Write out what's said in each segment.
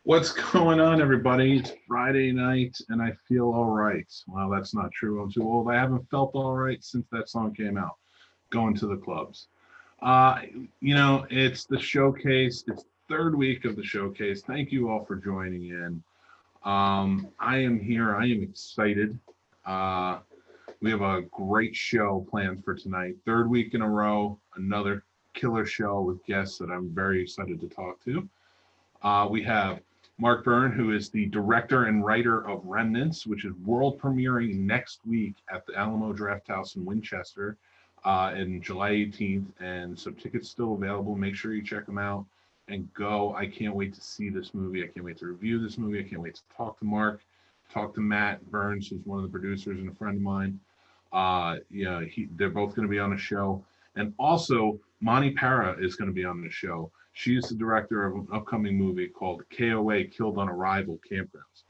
What's going on, everybody? It's Friday night, and I feel all right. Well, that's not true. I'm too old. I haven't felt all right since that song came out. Going to the clubs. Uh, it's the showcase. It's third week of the showcase. Thank you all for joining in. I am here. I am excited. Uh, we have a great show planned for tonight. Third week in a row, another killer show with guests that I'm very excited to talk to. We have Mark Byrne, who is the director and writer of Remnants, which is world premiering next week at the Alamo Drafthouse in Winchester in July 18th. And some tickets still available. Make sure you check them out and go. I can't wait to see this movie. I can't wait to review this movie. I can't wait to talk to Mark, talk to Matt Burns, who's one of the producers and a friend of mine. They're both going to be on the show. And also, Moni Parra is going to be on the show. She's the director of an upcoming movie called K.O.A. Killed on Arrival Campgrounds.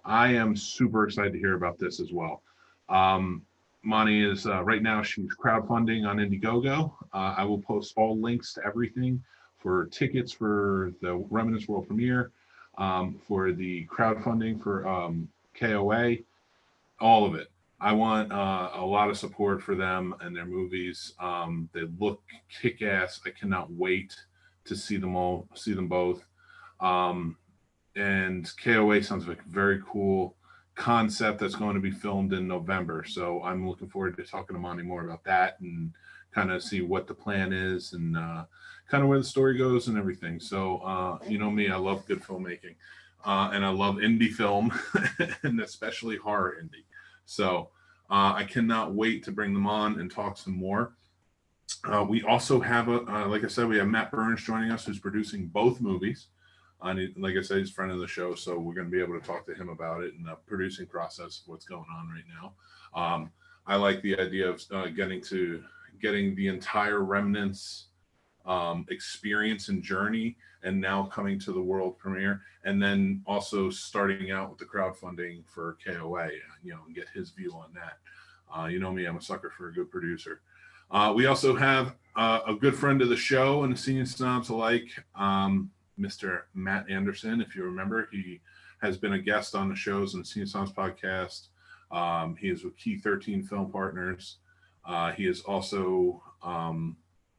I am super excited to hear about this as well. Moni is right now, she's crowdfunding on Indiegogo. I will post all links to everything for tickets for the Remnants world premiere, for the crowdfunding for K.O.A., all of it. I want a lot of support for them and their movies. They look kick-ass. I cannot wait to see them all, see them both. And K.O.A. sounds like a very cool concept that's going to be filmed in November. So I'm looking forward to talking to Monty more about that and kind of see what the plan is and kind of where the story goes and everything. So, you know me, I love good filmmaking and I love indie film and especially horror indie. So I cannot wait to bring them on and talk some more. We also have, like I said, we have Matt Burns joining us, who's producing both movies. Like I said, he's a friend of the show, so we're going to be able to talk to him about it and the producing process of what's going on right now. I like the idea of getting the entire Remnants experience and journey, and now coming to the world premiere, and then also starting out with the crowdfunding for K.O.A. And get his view on that. You know me, I'm a sucker for a good producer. We also have a good friend of the show and the senior snobs alike, Mr. Matt Anderson. If you remember, he has been a guest on the shows on the Senior Snobs podcast. He is with Key 13 Film Partners. He has also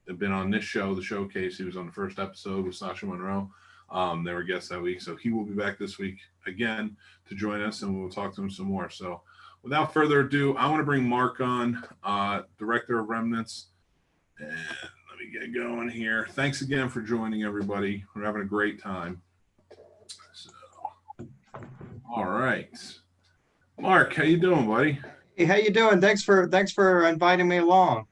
been on this show, The Showcase. He was on the first episode with Sasha Monroe. They were guests that week. So he will be back this week again to join us, and we'll talk to him some more. So without further ado, I want to bring Mark on, director of Remnants. And let me get going here. Thanks again for joining, everybody. We're having a great time. So, all right. Mark, how you doing, buddy? Hey, how you doing? Thanks for inviting me along.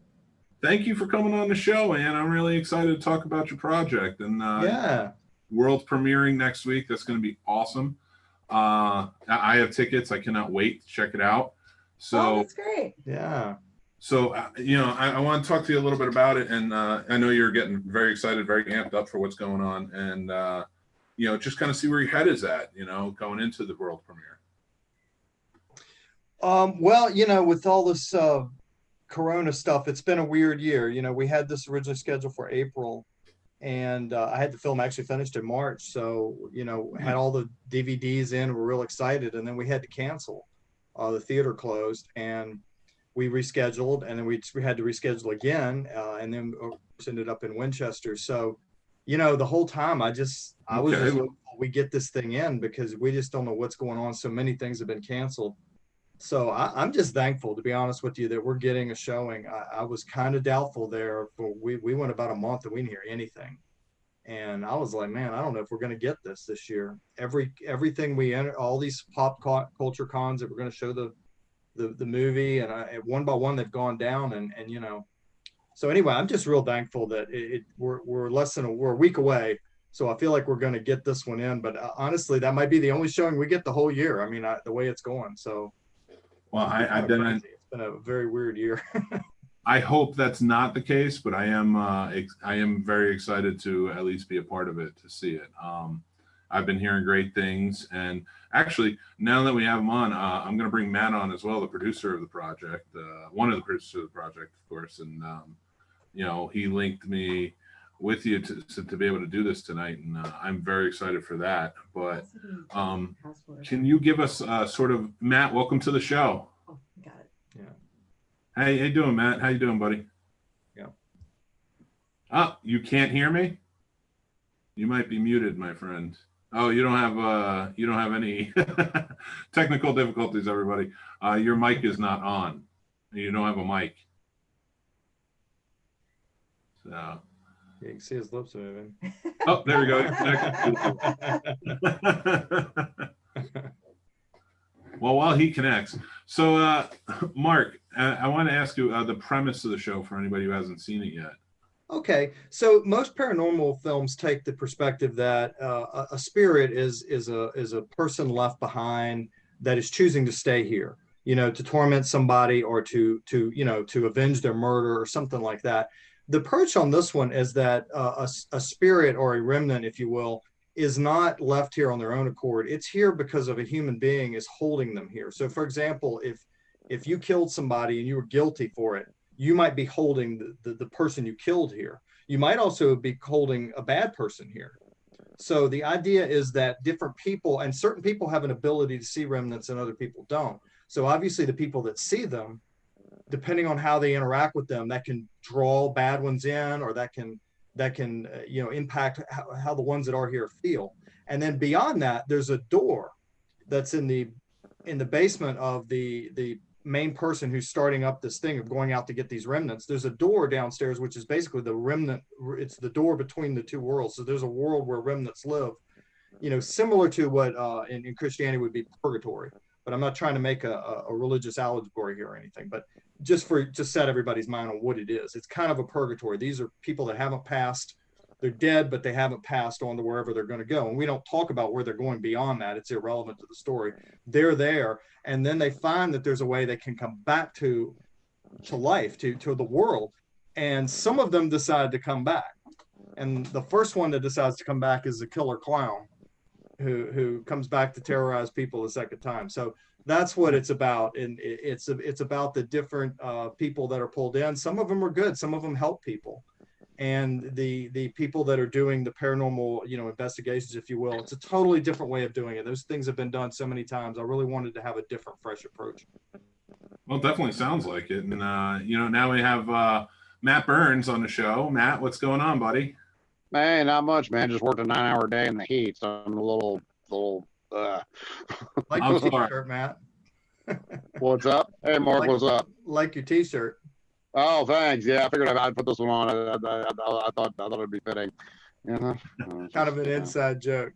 Thank you for coming on the show, man. I'm really excited to talk about your project. And Yeah. world premiering next week. That's going to be awesome. I have tickets. I cannot wait to check it out. So that's great. Yeah. So, I want to talk to you a little bit about it. And I know you're getting very excited, very amped up for what's going on. And, just kind of see where your head is at, going into the world premiere. Well, with all this Corona stuff, it's been a weird year. We had this originally scheduled for April, and I had the film actually finished in March. So, had all the DVDs in, we're real excited. And then we had to cancel. The theater closed, and we rescheduled, and then we had to reschedule again, and then ended up in Winchester. So, the whole time I was just hopeful we get this thing in, because we just don't know what's going on. So many things have been canceled. So I'm just thankful, to be honest with you, that we're getting a showing. I was kind of doubtful there, but we went about a month and we didn't hear anything. And I was like, man, I don't know if we're going to get this year. Everything we enter, all these pop culture cons that we're going to show the movie, and one by one they've gone down, and so anyway, I'm just real thankful that we're we're a week away, so I feel like we're going to get this one in. But honestly, that might be the only showing we get the whole year. I mean, the way it's going. So well, it's been a very weird year. I hope that's not the case, but I am very excited to at least be a part of it, to see it. I've been hearing great things, and actually, now that we have him on, I'm going to bring Matt on as well, the producer of the project, one of the producers of the project, of course. And he linked me with you to be able to do this tonight, and I'm very excited for that. But can you give us sort of, Matt? Welcome to the show. Oh, got it. Yeah. How you doing, Matt? How you doing, buddy? Yeah. Oh, you can't hear me? You might be muted, my friend. Oh, you don't have any technical difficulties, everybody. Your mic is not on. You don't have a mic. So. Yeah, you can see his lips moving. Oh, there we go. Well, while he connects, so Mark, I want to ask you the premise of the show for anybody who hasn't seen it yet. Okay, so most paranormal films take the perspective that a spirit is a person left behind that is choosing to stay here, to torment somebody or to avenge their murder or something like that. The approach on this one is that a spirit or a remnant, if you will, is not left here on their own accord. It's here because of a human being is holding them here. So, for example, if you killed somebody and you were guilty for it, you might be holding the person you killed here. You might also be holding a bad person here. So the idea is that different people, and certain people have an ability to see remnants and other people don't. So obviously the people that see them, depending on how they interact with them, that can draw bad ones in, or that can impact how the ones that are here feel. And then beyond that, there's a door that's in the basement of the main person who's starting up this thing of going out to get these remnants. There's a door downstairs, which is basically the remnant. It's the door between the two worlds. So there's a world where remnants live, similar to what in Christianity would be purgatory. But I'm not trying to make a religious allegory here or anything, but just set everybody's mind on what it is. It's kind of a purgatory. These are people that haven't passed. They're dead, but they haven't passed on to wherever they're going to go. And we don't talk about where they're going beyond that. It's irrelevant to the story. They're there. And then they find that there's a way they can come back to life, to the world. And some of them decide to come back. And the first one that decides to come back is the killer clown who comes back to terrorize people a second time. So that's what it's about. And it's about the different people that are pulled in. Some of them are good. Some of them help people. And the people that are doing the paranormal, investigations, if you will, it's a totally different way of doing it. Those things have been done so many times. I really wanted to have a different, fresh approach. Well, it definitely sounds like it. And, now we have Matt Burns on the show. Matt, what's going on, buddy? Man, not much, man. Just worked a 9-hour day in the heat, so I'm a little. Like I'm your sorry. t-shirt, Matt. What's up? Hey, Mark, what's up? Like your t-shirt. Oh, thanks. Yeah, I figured I'd put this one on. I thought it'd be fitting. Kind of an inside joke.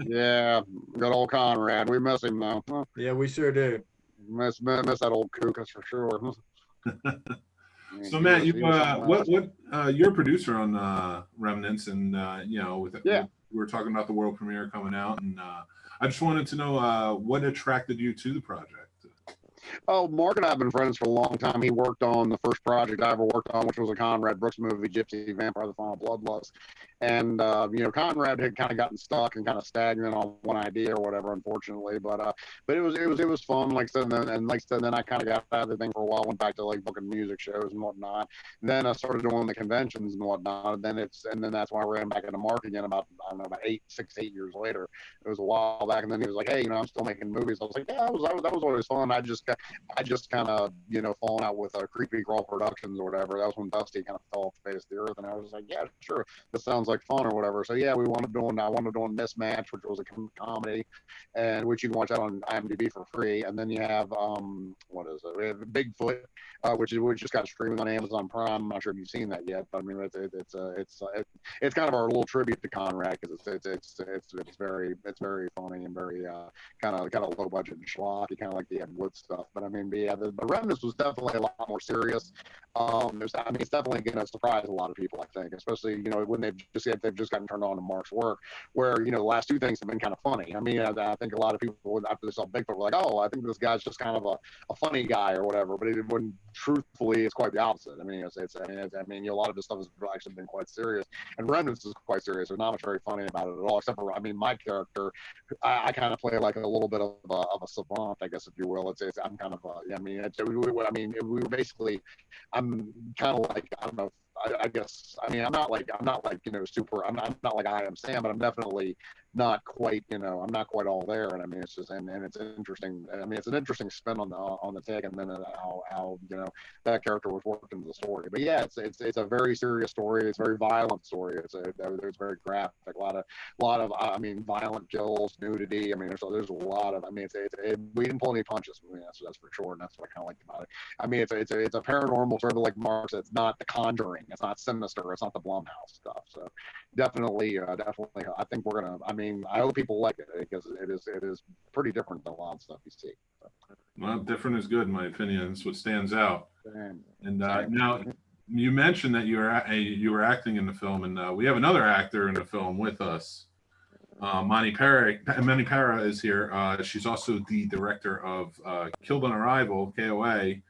Yeah, good old Conrad. We miss him though. Yeah, we sure do. Miss that old kook, that's for sure. So Matt, you're a producer on Remnants, and we were talking about the world premiere coming out, and I just wanted to know what attracted you to the project. Oh, Mark and I have been friends for a long time. He worked on the first project I ever worked on, which was a Conrad Brooks movie, Gypsy Vampire: The Final Bloodlust. And Conrad had kind of gotten stuck and kind of stagnant on one idea or whatever, unfortunately. But it was fun. Like I said, then I kind of got out of the thing for a while. Went back to like booking music shows and whatnot. And then I started doing the conventions and whatnot. And then that's why I ran back into Mark again about 8 years later. It was a while back, and then he was like, "Hey, I'm still making movies." I was like, "Yeah, that was always fun." I just kind of fallen out with Creepy Crawl Productions or whatever. That was when Dusty kind of fell off the face of the earth, and I was like, "Yeah, sure, this sounds like fun or whatever." So yeah, I wanted doing Mismatch, which was a comedy, and which you can watch out on IMDb for free. And then you have what is it? We have Bigfoot, which just got streaming on Amazon Prime. I'm not sure if you've seen that yet, but I mean it's kind of our little tribute to Conrad, because it's very funny and very kind of low budget and schlocky, kind of like the Ed Wood stuff. But I mean, the Remnants was definitely a lot more serious. It's definitely going to surprise a lot of people, I think, especially when they've just gotten turned on to Mark's work, where the last two things have been kind of funny. I mean, I think a lot of people after they saw Bigfoot were like, "Oh, I think this guy's just kind of a funny guy or whatever," but when truthfully it's quite the opposite. I mean, a lot of this stuff has actually been quite serious, and Remnants is quite serious. There's not much very funny about it at all, except for my character. I kind of play like a little bit of a savant, I guess, if you will. I'm kind of we were basically, I'm kind of like, I don't know, I guess, I mean, I'm not like, you know, super, I'm not like I Am Sam, but I'm definitely not quite, you know, I'm not quite all there. And I mean, it's just, and it's interesting. I mean, it's an interesting spin on the take, and then how, you know, that character was worked into the story. But yeah, it's a very serious story. It's a very violent story. It's very graphic, a lot of, I mean, violent kills, nudity. I mean, there's a lot of, I mean, we didn't pull any punches. I mean, that's for sure. And that's what I kind of like about it. I mean, it's a paranormal, sort of like Mark said. It's not The Conjuring. It's not Sinister. It's not the Blumhouse stuff. So definitely, I think we're gonna. I mean, I hope people like it because it is pretty different than a lot of stuff you see. So. Well, different is good in my opinion. It's what stands out. And Sorry. now you mentioned that you were acting in the film, and we have another actor in the film with us. Moni Parra is here. She's also the director of Killed on Arrival, K.O.A.,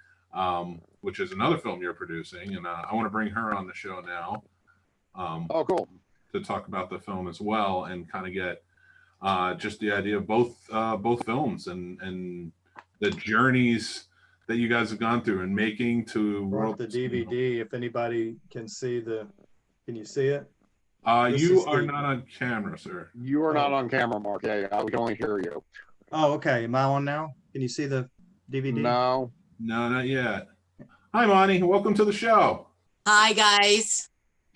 which is another film you're producing, and I want to bring her on the show now. Oh, cool. To talk about the film as well, and kind of get just the idea of both films and the journeys that you guys have gone through and making to Brought the DVD. If anybody can see can you see it? You are not on camera, sir. You are not on camera, Mark. Yeah, we can only hear you. Oh, okay. Am I on now? Can you see the DVD? No, not yet. Hi, Moni. Welcome to the show. Hi, guys.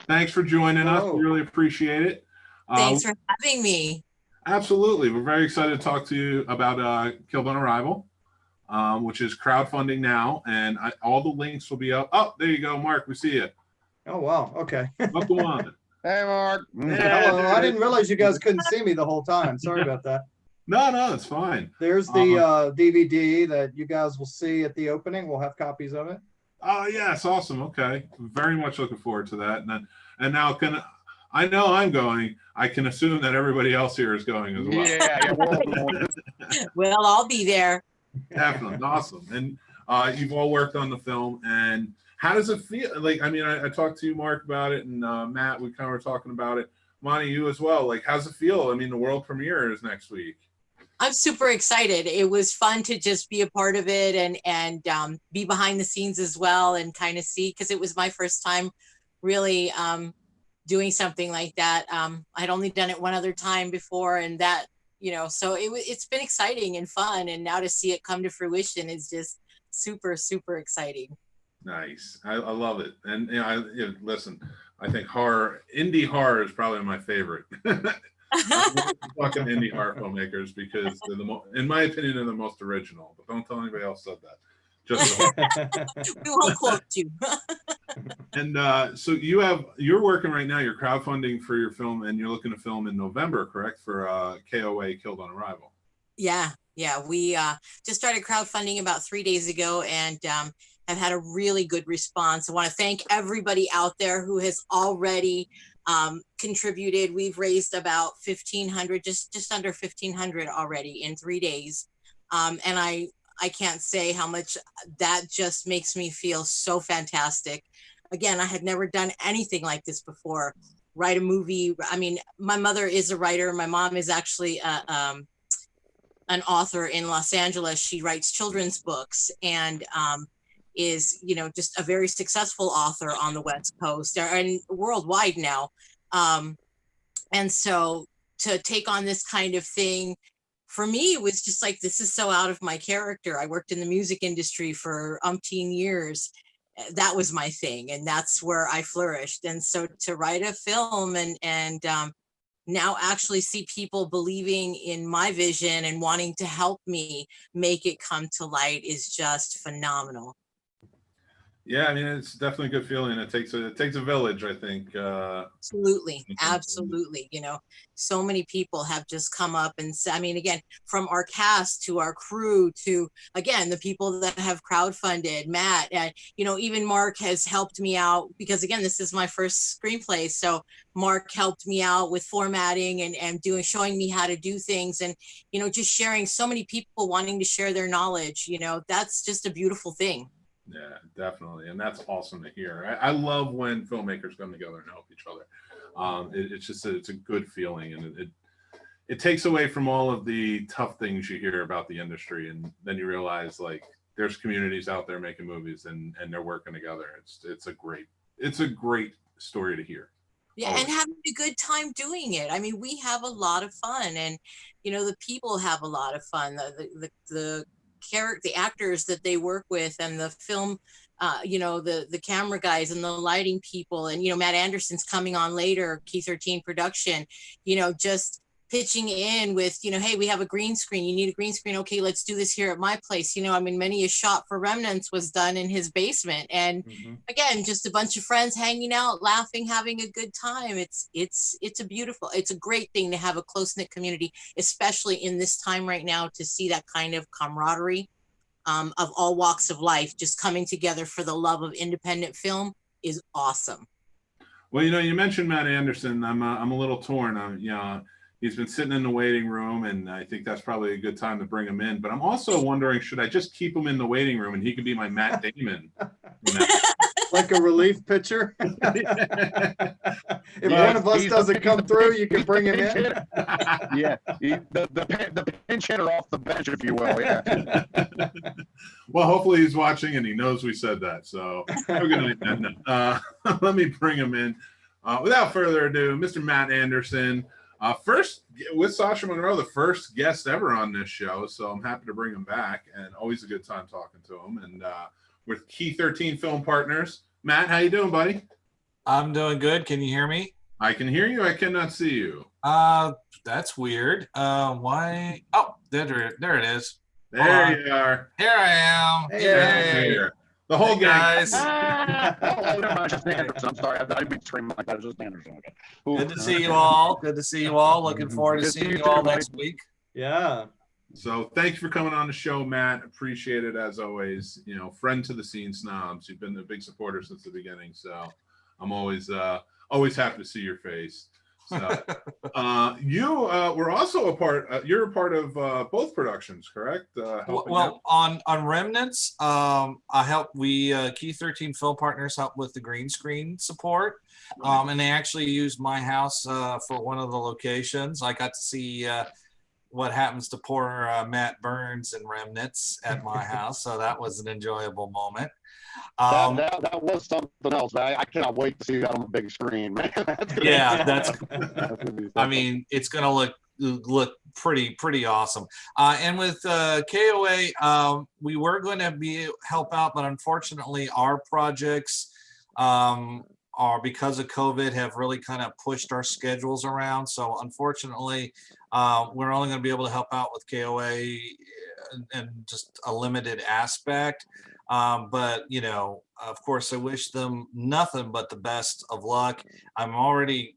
Thanks for joining us. Hello. We really appreciate it. Thanks for having me. Absolutely. We're very excited to talk to you about Killed on Arrival, which is crowdfunding now, and all the links will be up. Oh, there you go, Mark. We see you. Oh, wow. Okay. Welcome on. hey, Mark. Yeah. Hello. I didn't realize you guys couldn't see me the whole time. Sorry about that. No, it's fine. There's the DVD that you guys will see at the opening. We'll have copies of it. Oh, yes, awesome. Okay, very much looking forward to that. And now I know I'm going. I can assume that everybody else here is going as well. Yeah. Well, I'll be there. Definitely, awesome. And you've all worked on the film. And how does it feel? Like, I mean, I talked to you, Mark, about it, and Matt, we kind of were talking about it. Moni, you as well. Like, how's it feel? I mean, the world premiere is next week. I'm super excited. It was fun to just be a part of it and be behind the scenes as well and kind of see, because it was my first time really doing something like that. I'd only done it one other time before, and that, you know, so it's been exciting and fun. And now to see it come to fruition is just super, super exciting. Nice. I love it. And listen, I think indie horror is probably my favorite. Fucking indie horror filmmakers, because they're in my opinion, they're the most original. But don't tell anybody else said that. Just We won't quote you. And so you're working right now. You're crowdfunding for your film, and you're looking to film in November, correct? For K.O.A. Killed on Arrival. Yeah. We just started crowdfunding about 3 days ago, and have had a really good response. I want to thank everybody out there who has already contributed. We've raised about 1,500, just under 1,500 already in 3 days. And I can't say how much that just makes me feel so fantastic. Again, I had never done anything like this before. Write a movie. I mean, my mother is a writer. My mom is actually an author in Los Angeles. She writes children's books and is, you know, just a very successful author on the West Coast and worldwide now. And so to take on this kind of thing, for me, it was just like, this is so out of my character. I worked in the music industry for umpteen years. That was my thing, and that's where I flourished. And so to write a film and now actually see people believing in my vision and wanting to help me make it come to light is just phenomenal. Yeah, I mean, it's definitely a good feeling. It takes a village, I think. Absolutely. You know, so many people have just come up and said, I mean, again, from our cast to our crew to, again, the people that have crowdfunded, Matt, you know, even Mark has helped me out because, again, this is my first screenplay. So Mark helped me out with formatting and showing me how to do things, and, you know, just sharing, so many people wanting to share their knowledge. You know, that's just a beautiful thing. Yeah, definitely. And that's awesome to hear. I love when filmmakers come together and help each other. It's a good feeling, and it takes away from all of the tough things you hear about the industry. And then you realize, like, there's communities out there making movies and they're working together. It's a great it's a great story to hear. Yeah, and having a good time doing it. I mean, we have a lot of fun, and you know, the people have a lot of fun. The actors that they work with, and the film, you know, the camera guys and the lighting people, and you know, Matt Anderson's coming on later, K13 production. You know, just pitching in with, you know, hey, we have a green screen. You need a green screen. Okay, let's do this here at my place. You know, I mean, many a shot for Remnants was done in his basement, and again, just a bunch of friends hanging out, laughing, having a good time. It's a great thing to have a close-knit community, especially in this time right now, to see that kind of camaraderie of all walks of life just coming together for the love of independent film is awesome. Well, you know, you mentioned Matt Anderson. I'm a little torn. You know, he's been sitting in the waiting room, and I think that's probably a good time to bring him in. But I'm also wondering, should I just keep him in the waiting room and he could be my Matt Damon? Like a relief pitcher. If one of us doesn't come through, you can bring him in. Yeah, the pinch hitter off the bench, if you will. Yeah. Well, hopefully he's watching and he knows we said that. So have a good night. Let me bring him in. Without further ado, Mr. Matt Anderson. First with Sasha Monroe, the first guest ever on this show. So I'm happy to bring him back, and always a good time talking to him. And with K13 Film Partners. Matt, how you doing, buddy? I'm doing good. Can you hear me? I can hear you. I cannot see you. That's weird. Why? Oh, there it is. There you are. Here I am. Hey. Here. The whole Hey, gang. guys. I'm sorry. I didn't mean to scream like that. It was just Anderson. Okay. Good to see you all. Good to see you all. Looking forward to Good to seeing see you you all too, next week. Yeah. So thank you for coming on the show, Matt. Appreciate it as always. You know, friend to the scene, Snobs. You've been a big supporter since the beginning. So I'm always happy to see your face. So you were also a part. You're a part of both productions, correct? Well, on Remnants, I helped. We K13 Film Partners helped with the green screen support, and they actually used my house for one of the locations. I got to see what happens to poor Mark Byrne's in Remnants at my house, so that was an enjoyable moment. That was something else, man. I cannot wait to see that on the big screen, man. That's I mean, it's gonna look pretty awesome. And with K.O.A, we were going to help out, but unfortunately our projects are, because of COVID, have really kind of pushed our schedules around. So unfortunately, we're only going to be able to help out with K.O.A in just a limited aspect. But you know, of course, I wish them nothing but the best of luck. I'm already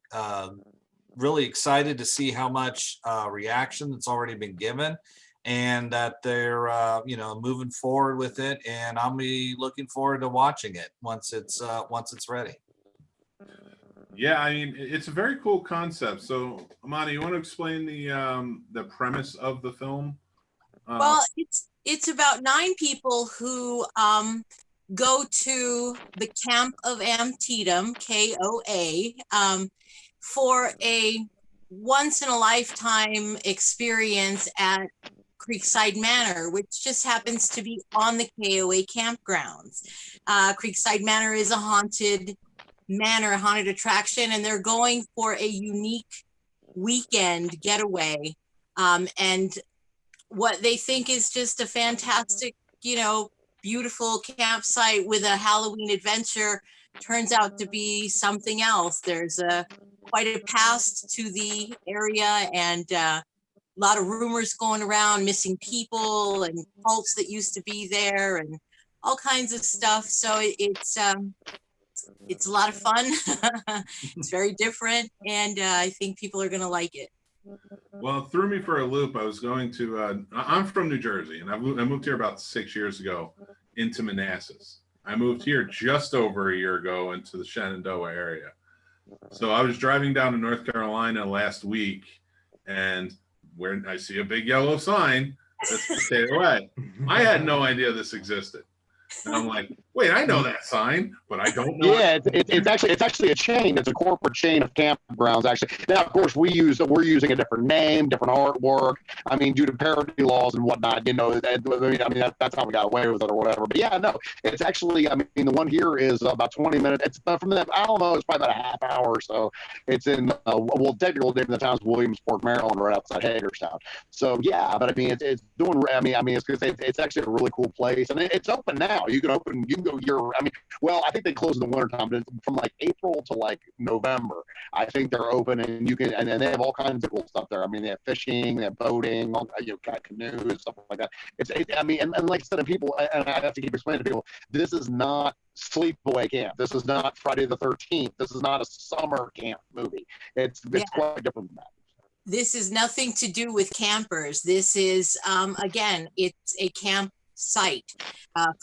really excited to see how much reaction that's already been given, and that they're you know, moving forward with it. And I'll be looking forward to watching it once it's ready. Yeah, I mean, it's a very cool concept. So, Amani, you want to explain the premise of the film? Well, it's about 9 people who go to the camp of Antietam, K.O.A, for a once-in-a-lifetime experience at Creekside Manor, which just happens to be on the K.O.A campgrounds. Creekside Manor is a haunted manor, a haunted attraction, and they're going for a unique weekend getaway. And what they think is just a fantastic, you know, beautiful campsite with a Halloween adventure turns out to be something else. There's quite a past to the area, and a lot of rumors going around, missing people and cults that used to be there and all kinds of stuff. So it's a lot of fun. It's very different, and I think people are going to like it. Well, it threw me for a loop. I was going to, I'm from New Jersey, and I moved here about 6 years ago into Manassas. I moved here just over a year ago into the Shenandoah area. So I was driving down to North Carolina last week, and where I see a big yellow sign that's K.O.A. I had no idea this existed. And I'm like, wait, I know that sign, but I don't know. Yeah, it's actually a chain. It's a corporate chain of campgrounds. Actually, now of course we're using a different name, different artwork. I mean, due to parody laws and whatnot, you know. That's how we got away with it or whatever. But yeah, no, it's actually. I mean, the one here is about 20 minutes. It's from the Alamo. It's probably about a half hour or so. It's in technical name of the town's Williamsport, Maryland, right outside Hagerstown. So yeah, but I mean, it's doing. I mean, it's actually a really cool place, and it's open now. You can go your. I mean, well, I think they close in the wintertime, but it's from like April to like November. I think they're open, and you can, and they have all kinds of cool stuff there. I mean, they have fishing, they have boating, canoes, stuff like that. I mean, and like I said, people, and I have to keep explaining to people, this is not sleepaway camp. This is not Friday the 13th. This is not a summer camp movie. It's quite different than that. This is nothing to do with campers. This is, again, it's a camp site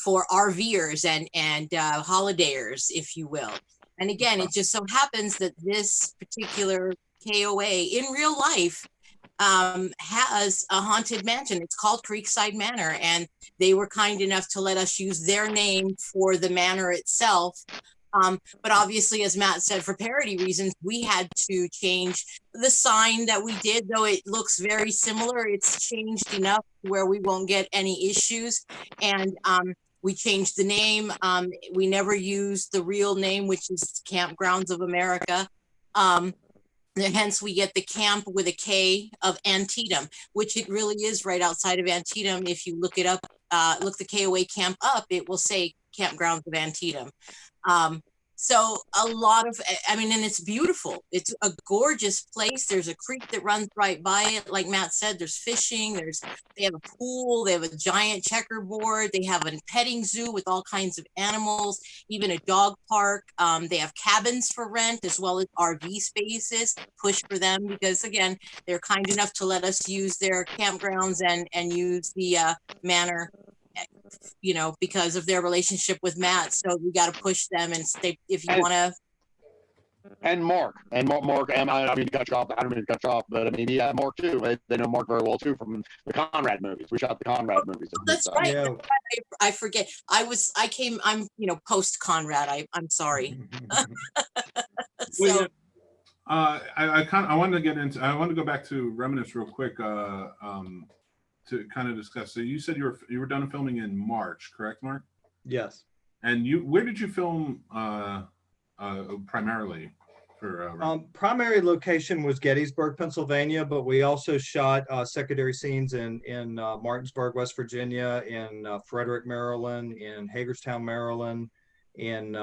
for RVers and holidayers, if you will. And again, it just so happens that this particular K.O.A. in real life has a haunted mansion. It's called Creekside Manor, and they were kind enough to let us use their name for the manor itself. But obviously, as Matt said, for parody reasons, we had to change the sign that we did, though it looks very similar. It's changed enough where we won't get any issues. And we changed the name. We never used the real name, which is Campgrounds of America. Hence, we get the camp with a K of Antietam, which it really is right outside of Antietam. If you look it up, look the K.O.A. camp up, it will say Campgrounds of Antietam. So a lot of, I mean, and it's beautiful. It's a gorgeous place. There's a creek that runs right by it. Like Matt said, there's fishing, they have a pool, they have a giant checkerboard, they have a petting zoo with all kinds of animals, even a dog park. They have cabins for rent as well as RV spaces. Push for them because again, they're kind enough to let us use their campgrounds and use the manor, you know, because of their relationship with Matt. So we got to push them and stay if you want to. And Mark, and I mean, to cut you off. I don't mean to cut you off, but I mean, yeah, Mark too. They know Mark very well too from the Conrad movies. We shot the Conrad movies. That's right. Yeah. I forget. I'm post Conrad. I'm sorry. So. I wanted to go back to Remnants real quick. To kind of discuss. So you said you were done filming in March, correct, Mark? Yes. And where did you film primarily? Primary location was Gettysburg, Pennsylvania, but we also shot secondary scenes in Martinsburg, West Virginia, in Frederick, Maryland, in Hagerstown, Maryland, in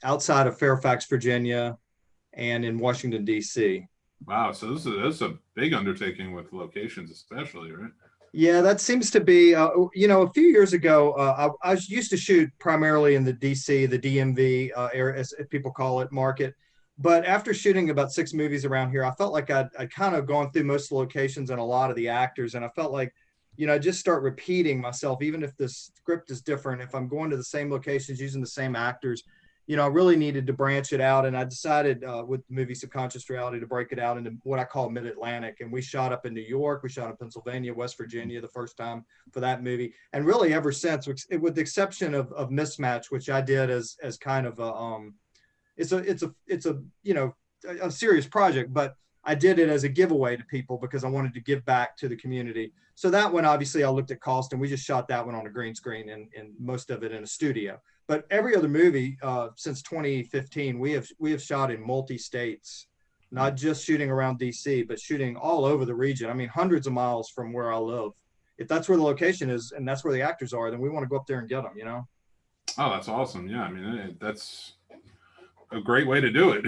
outside of Fairfax, Virginia, and in Washington, D.C. Wow, so this is a big undertaking with locations, especially, right? Yeah, that seems to be, you know, a few years ago, I used to shoot primarily in the DC, the DMV area, as people call it, market. But after shooting about 6 movies around here, I felt like I'd kind of gone through most of the locations and a lot of the actors. And I felt like, you know, I just start repeating myself, even if the script is different, if I'm going to the same locations, using the same actors, you know, I really needed to branch it out. And I decided with the movie Subconscious Reality to break it out into what I call Mid-Atlantic. And we shot up in New York, we shot in Pennsylvania, West Virginia the first time for that movie. And really ever since, with the exception of Mismatch, which I did as kind of it's a you know, a serious project, but I did it as a giveaway to people because I wanted to give back to the community. So that one, obviously I looked at cost and we just shot that one on a green screen and most of it in a studio. But every other movie since 2015, we have shot in multi-states, not just shooting around DC, but shooting all over the region. I mean, hundreds of miles from where I live. If that's where the location is and that's where the actors are, then we want to go up there and get them, you know? Oh, that's awesome. Yeah, I mean, that's a great way to do it,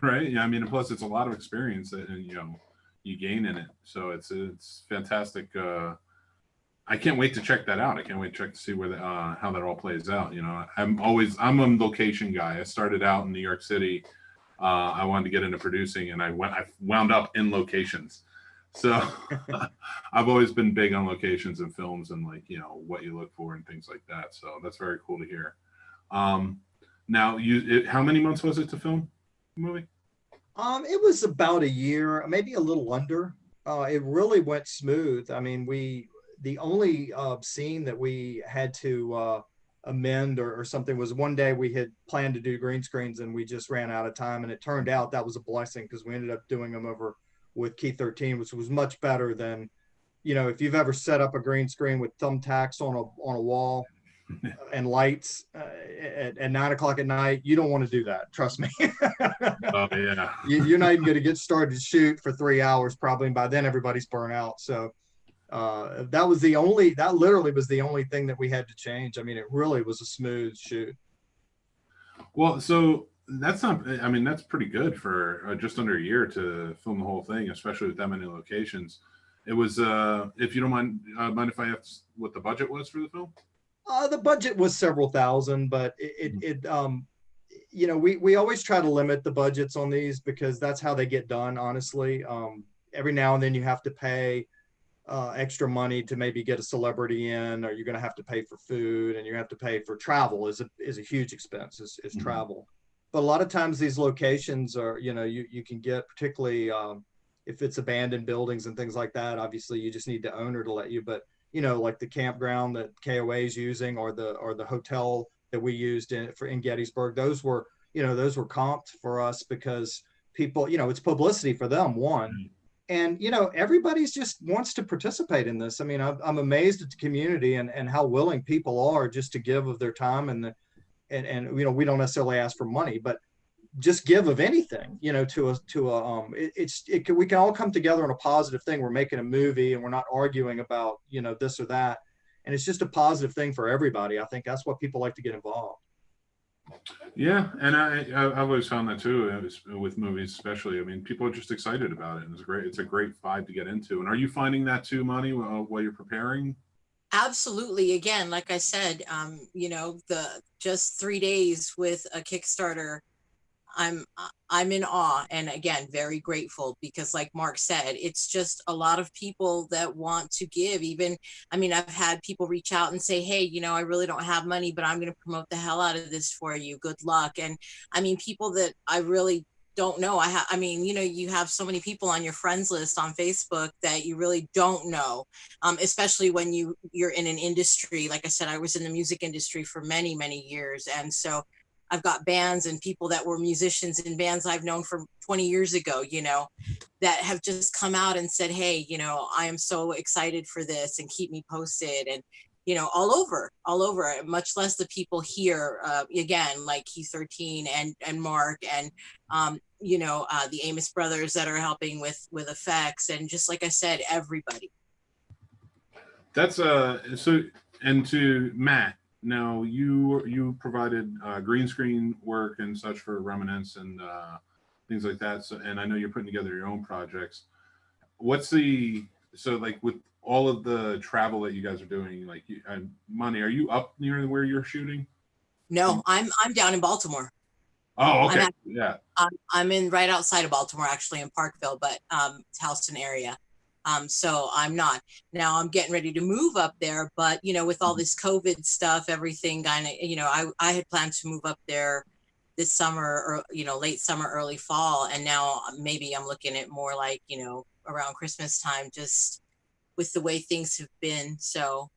right? Yeah, I mean, plus it's a lot of experience that, you know, you gain in it. So it's fantastic. I can't wait to check that out. I can't wait to check to see where how that all plays out. You know, I'm a location guy. I started out in New York City. I wanted to get into producing, and I wound up in locations. So I've always been big on locations and films and, like, you know, what you look for and things like that. So that's very cool to hear. Now, how many months was it to film the movie? It was about a year, maybe a little under. It really went smooth. I mean, the only scene that we had to amend or something was one day we had planned to do green screens and we just ran out of time, and it turned out that was a blessing because we ended up doing them over with Key 13, which was much better than, you know, if you've ever set up a green screen with thumbtacks on a wall and lights at 9 o'clock at night, you don't want to do that. Trust me. Oh yeah. You're not even going to get started to shoot for 3 hours probably. And by then everybody's burnt out. So that literally was the only thing that we had to change. I mean, it really was a smooth shoot. Well, so that's not, I mean, that's pretty good for just under a year to film the whole thing, especially with that many locations. It was, if you don't mind if I ask what the budget was for the film? The budget was several thousand, but you know, we always try to limit the budgets on these because that's how they get done, honestly. Every now and then you have to pay extra money to maybe get a celebrity in, or you're going to have to pay for food, and you have to pay for travel is a huge expense is travel. But a lot of times these locations are, you know, you can get, particularly if it's abandoned buildings and things like that, obviously you just need the owner to let you, but you know, like the campground that K.O.A is using, or the hotel that we used in Gettysburg, those were comped for us because people, you know, it's publicity for them, one. And, you know, everybody's just wants to participate in this. I mean, I'm amazed at the community and how willing people are just to give of their time and you know, we don't necessarily ask for money, but just give of anything, you know, we can all come together on a positive thing. We're making a movie and we're not arguing about, you know, this or that. And it's just a positive thing for everybody. I think that's what people like to get involved. Yeah, and I've always found that too with movies, especially. I mean, people are just excited about it, and it's a great vibe to get into. And are you finding that too, Moni, while you're preparing? Absolutely. Again, like I said, you know, the just 3 days with a Kickstarter, I'm in awe, and again, very grateful because like Mark said, it's just a lot of people that want to give. Even, I mean, I've had people reach out and say, hey, you know, I really don't have money, but I'm going to promote the hell out of this for you. Good luck. And I mean, people that I really don't know. I mean, you know, you have so many people on your friends list on Facebook that you really don't know, especially when you're in an industry. Like I said, I was in the music industry for many, many years. And so I've got bands and people that were musicians in bands I've known from 20 years ago, you know, that have just come out and said, hey, you know, I am so excited for this and keep me posted. And, you know, all over, much less the people here, again, like Key 13 and Mark and, you know, the Amos brothers that are helping with effects. And just like I said, everybody. That's so, and to Matt, now you provided green screen work and such for Remnants and things like that. So, and I know you're putting together your own projects. So like with all of the travel that you guys are doing, like Moni, are you up near where you're shooting? No, I'm down in Baltimore. Oh, okay. Yeah. I'm in right outside of Baltimore, actually in Parkville, but Houston area. So I'm not. Now I'm getting ready to move up there, but you know, with all this COVID stuff, everything kind of, you know, I had planned to move up there this summer, or you know, late summer, early fall, and now maybe I'm looking at more like, you know, around Christmas time, just with the way things have been. So,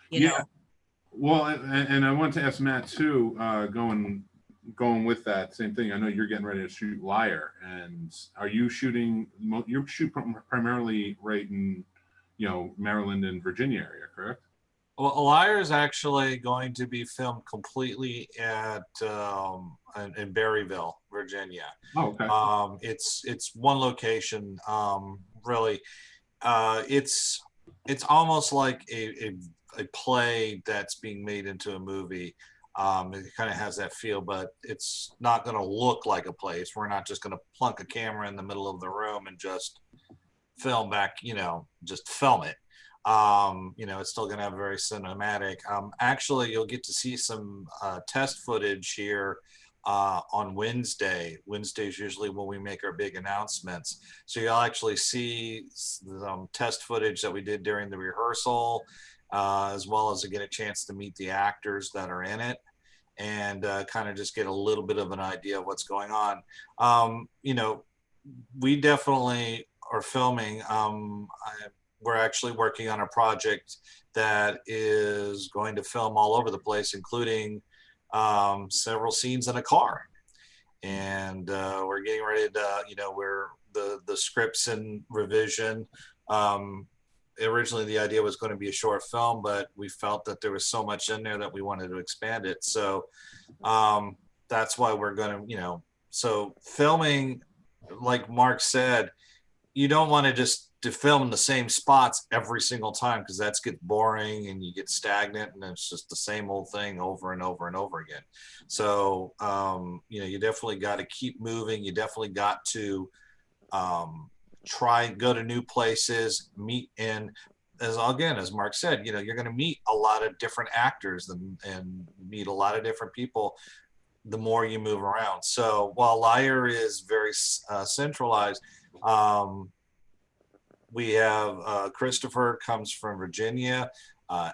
you know. Well, and I want to ask Matt too, going with that same thing. I know you're getting ready to shoot Liar, and are you shooting? You shoot primarily right in, you know, Maryland and Virginia area, correct? Well, Liar is actually going to be filmed completely in Berryville, Virginia. Oh, okay. It's one location. Really, it's almost like a play that's being made into a movie. It kind of has that feel, but it's not going to look like a place. We're not just going to plunk a camera in the middle of the room and just film back, you know, just film it. You know, it's still going to have very cinematic. Actually, you'll get to see some test footage here on Wednesday. Wednesday's usually when we make our big announcements. So you'll actually see some test footage that we did during the rehearsal, as well as to get a chance to meet the actors that are in it and kind of just get a little bit of an idea of what's going on. You know, we definitely are filming. we're actually working on a project that is going to film all over the place, including several scenes in a car. And we're getting ready to, we're the scripts in revision. Originally, the idea was going to be a short film, but we felt that there was so much in there that we wanted to expand it. So that's why we're going to, so filming, like Mark said, you don't want to just to film in the same spots every single time, because that's gets boring and you get stagnant and it's just the same old thing over and over and over again. So you definitely got to keep moving. You definitely got to try and go to new places, meet, and as Mark said, you're going to meet a lot of different actors and meet a lot of different people the more you move around. So while Liar is very centralized, we have Christopher comes from Virginia,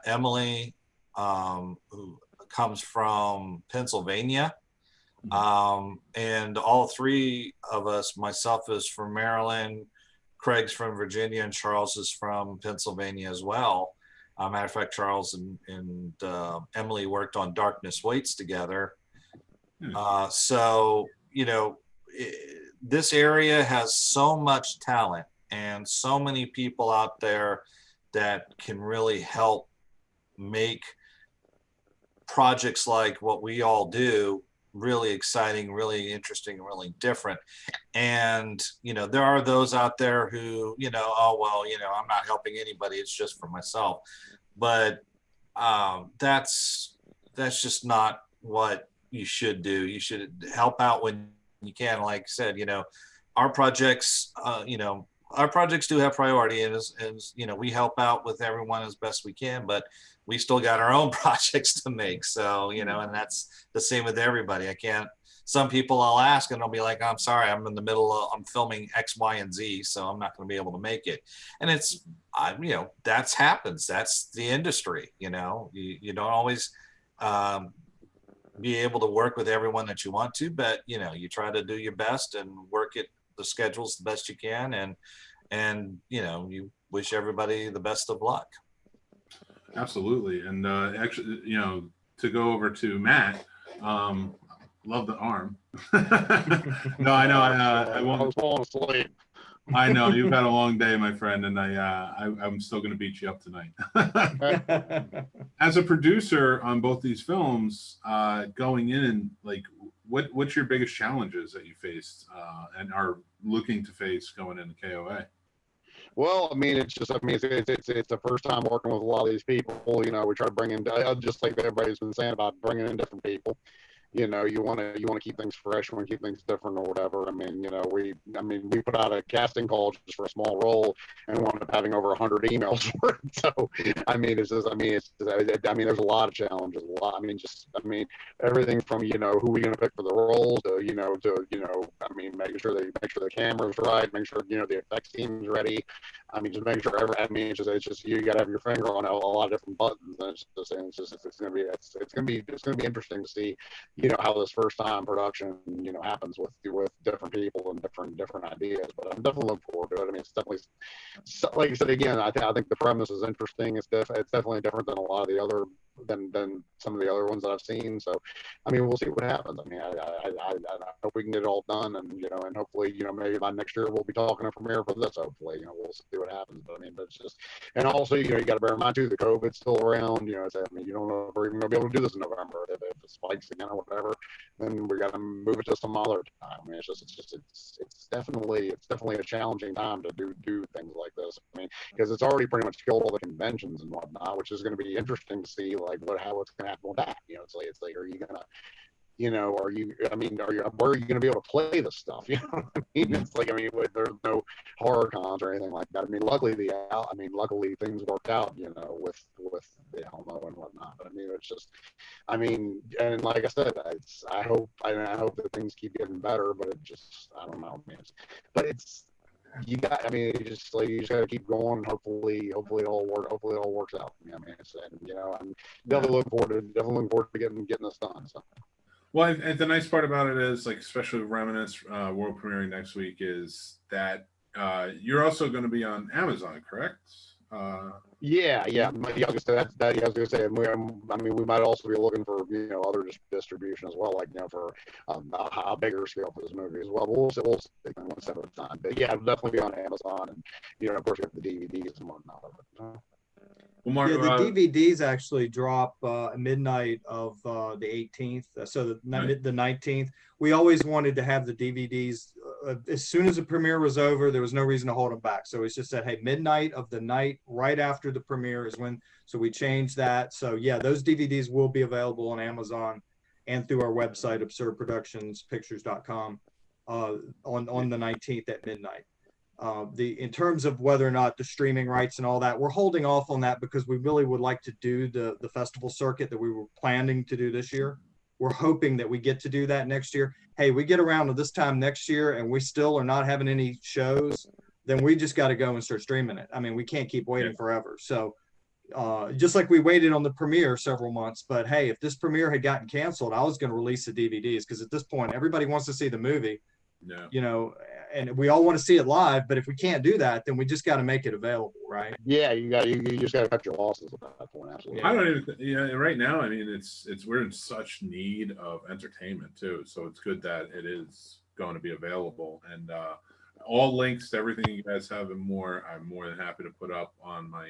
Emily who comes from Pennsylvania, and all three of us, myself is from Maryland, Craig's from Virginia, and Charles is from Pennsylvania as well. Matter of fact, Charles and Emily worked on Darkness Waits together. So, this area has so much talent and so many people out there that can really help make projects like what we all do really exciting, really interesting, and really different. And, there are those out there who, oh, well, I'm not helping anybody, it's just for myself. But that's just not what you should do. You should help out when you can. Like I said, our projects, our projects do have priority, and as we help out with everyone as best we can, but we still got our own projects to make. So, and that's the same with everybody. Some people I'll ask and they'll be like, I'm sorry, I'm in the middle of, I'm filming X, Y, and Z, so I'm not going to be able to make it. And it's, that's happens. That's the industry. You don't always be able to work with everyone that you want to, but you try to do your best and work it the schedules the best you can, and you wish everybody the best of luck. Absolutely. And actually, to go over to Matt, love the arm. No, I know. I won't. I was falling asleep. I know you've had a long day, my friend, and I'm still going to beat you up tonight. As a producer on both these films, going in, like, what's your biggest challenges that you faced and are looking to face going into K.O.A.? Well, it's the first time working with a lot of these people. We try to bring in, just like everybody's been saying about bringing in different people. You want to keep things fresh, you want to keep things different or whatever. We put out a casting call just for a small role and wound up having over 100 emails for it. So, there's a lot of challenges. Everything from who we going to pick for the roles to making sure the camera's right, make sure the effects team's ready. Just making sure it's just you got to have your finger on a lot of different buttons, and it's going to be interesting to see how this first time production happens with different people and different ideas. But I'm definitely looking forward to it. It's definitely, like I said again, I think the premise is interesting. It's definitely different than a lot of the other than some of the other ones that I've seen. So we'll see what happens. I hope we can get it all done, and and hopefully maybe by next year we'll be talking a premiere for this. Hopefully we'll see what happens. But but it's just, and also you got to bear in mind too, the COVID's still around. You don't know if we're even gonna be able to do this in November. If it spikes again or whatever, then we got to move it to some other time. It's definitely a challenging time to do things like this. Because it's already pretty much killed all the conventions and whatnot, which is going to be interesting to see how it's going to happen with that. It's like, are you gonna where are you going to be able to play this stuff? It's like, there's no horror cons or anything like that. Luckily things worked out, with the Alamo and whatnot. But it's just, and like I said, I hope that things keep getting better, but it just, I don't know, you just gotta keep going, and hopefully it all works out. I'm definitely looking forward to getting this done. So. Well, and the nice part about it is, like, especially with Remnants world premiering next week, is that you're also going to be on Amazon, correct? Yeah, yeah. I was gonna say that. Yeah, I was gonna say. I mean, we might also be looking for other distribution as well, like for a bigger scale for this movie as well. But we'll take them one step at a time. But yeah, it'll definitely be on Amazon, and of course, we have the DVDs and whatnot. Well, Mark, Yeah, the DVDs actually drop midnight of the 18th, so the 19th. We always wanted to have the DVDs as soon as the premiere was over. There was no reason to hold them back, so it's just said, hey, midnight of the night right after the premiere is when. So we changed that. So yeah, those DVDs will be available on Amazon and through our website, absurdproductionspictures.com, on the 19th at midnight. In terms of whether or not the streaming rights and all that, we're holding off on that because we really would like to do the festival circuit that we were planning to do this year. We're hoping that we get to do that next year. Hey, we get around to this time next year and we still are not having any shows, then we just got to go and start streaming it. I mean, we can't keep waiting forever. So just like we waited on the premiere several months, but hey, if this premiere had gotten canceled, I was going to release the DVDs because at this point, everybody wants to see the movie. Yeah. And we all want to see it live, but if we can't do that, then we just got to make it available, right? Yeah, you just got to cut your losses at that point. Absolutely. I don't even, right now, I mean, we're in such need of entertainment too. So it's good that it is going to be available, and all links to everything you guys have and more, I'm more than happy to put up on my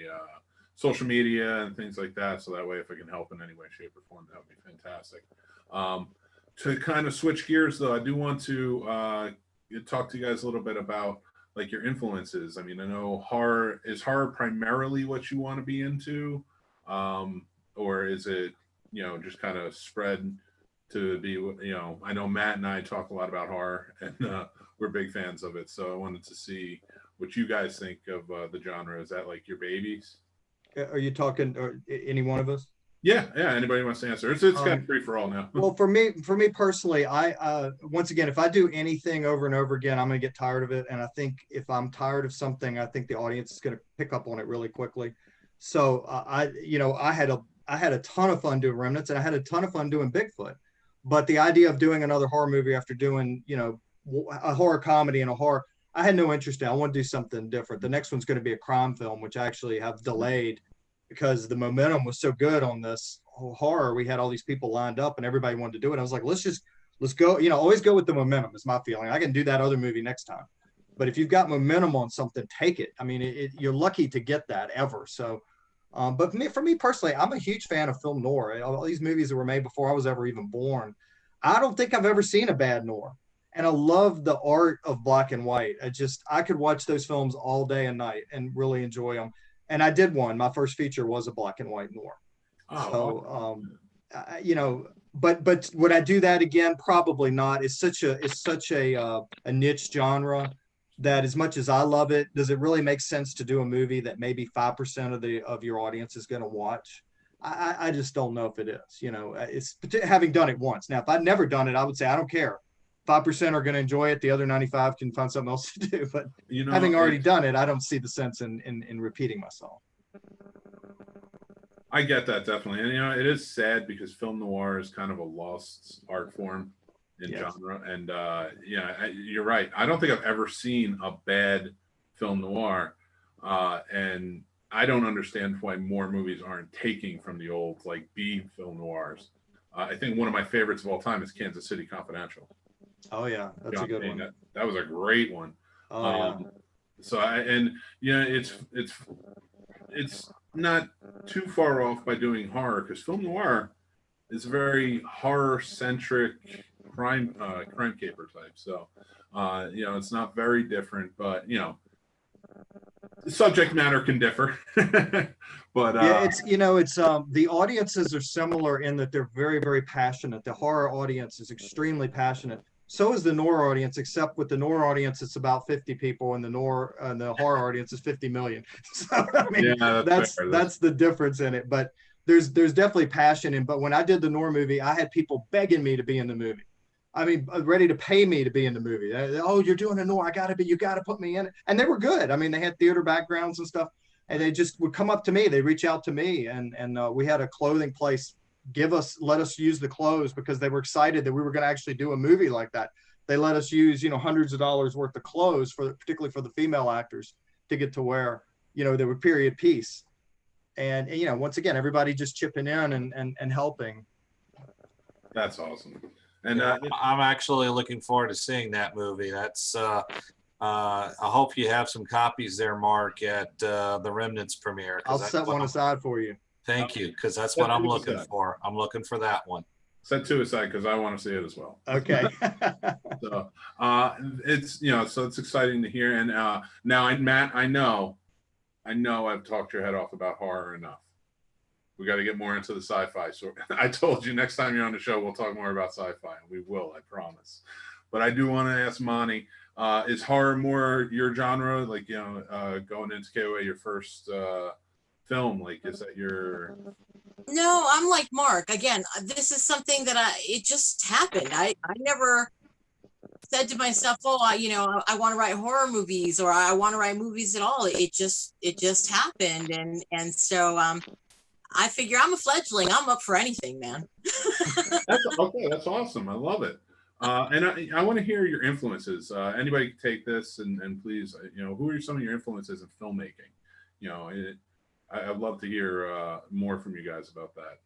social media and things like that. So that way, if I can help in any way, shape, or form, that would be fantastic. To kind of switch gears though, I do want to talk to you guys a little bit about like your influences. I mean, I know is horror primarily what you want to be into, or is it just kind of spread to be I know Matt and I talk a lot about horror, and we're big fans of it, so I wanted to see what you guys think of the genre. Is that like your babies? Are you talking, or any one of us? Yeah, anybody wants to answer. It's kind of free for all now. Well, for me personally, I once again, if I do anything over and over again, I'm going to get tired of it. And I think if I'm tired of something, I think the audience is going to pick up on it really quickly. So I had a ton of fun doing Remnants, and I had a ton of fun doing Bigfoot. But the idea of doing another horror movie after doing a horror comedy and a horror, I had no interest in. I want to do something different. The next one's going to be a crime film, which I actually have delayed because the momentum was so good on this horror. We had all these people lined up and everybody wanted to do it. I was like, let's go, always go with the momentum is my feeling. I can do that other movie next time. But if you've got momentum on something, take it. I mean, you're lucky to get that ever. So, but for me personally, I'm a huge fan of film noir. All these movies that were made before I was ever even born. I don't think I've ever seen a bad noir. And I love the art of black and white. I could watch those films all day and night and really enjoy them. And I did one. My first feature was a black and white noir. Oh, so, but would I do that again? Probably not. It's such a niche genre that, as much as I love it, does it really make sense to do a movie that maybe 5% of your audience is going to watch? I just don't know if it is. It's having done it once. Now, if I'd never done it, I would say I don't care. 5% are going to enjoy it. The other 95 can find something else to do. But having already done it, I don't see the sense in repeating myself. I get that, definitely. And it is sad because film noir is kind of a lost art form in genre. And you're right. I don't think I've ever seen a bad film noir. And I don't understand why more movies aren't taking from the old like B film noirs. I think one of my favorites of all time is Kansas City Confidential. Oh yeah, that's a good one. That was a great one. Oh, yeah. So it's not too far off by doing horror, because film noir is a very horror centric crime caper type. So it's not very different, but the subject matter can differ. But it's the audiences are similar in that they're very, very passionate. The horror audience is extremely passionate. So is the noir audience, except with the noir audience, it's about 50 people, and the horror audience is 50 million. So I mean, that's the difference in it. But there's definitely passion in. But when I did the noir movie, I had people begging me to be in the movie. I mean, ready to pay me to be in the movie. Oh, you're doing a noir. You got to put me in it. And they were good. I mean, they had theater backgrounds and stuff, and they just would come up to me. They reach out to me, and we had a clothing place let us use the clothes because they were excited that we were going to actually do a movie like that. They let us use, hundreds of dollars worth of clothes particularly for the female actors to get to wear. you know, there were period piece. And you know, once again, everybody just chipping in and helping. That's awesome. And Yeah, I'm actually looking forward to seeing that movie. That's I hope you have some copies there, Mark, at the Remnants premiere. I'll set one aside for you. Thank you, because that's what I'm looking for. I'm looking for that one. Set 2 aside because I want to see it as well. Okay. So it's, you know, so it's exciting to hear. And now, Matt, I know I've talked your head off about horror enough. We got to get more into the sci-fi. So I told you next time you're on the show, we'll talk more about sci-fi, and we will, I promise. But I do want to ask Moni, is horror more your genre? Like, you know, going into K.O.A, your first film, like, is that your... No, I'm like Mark. Again, this is something that it just happened. I never said to myself, oh, I want to write horror movies, or I want to write movies at all. It just happened. And so I figure I'm a fledgling. I'm up for anything, man. That's awesome. I love it. And I want to hear your influences. Anybody can take this, and please, you know, who are some of your influences in filmmaking? You know, I'd love to hear more from you guys about that.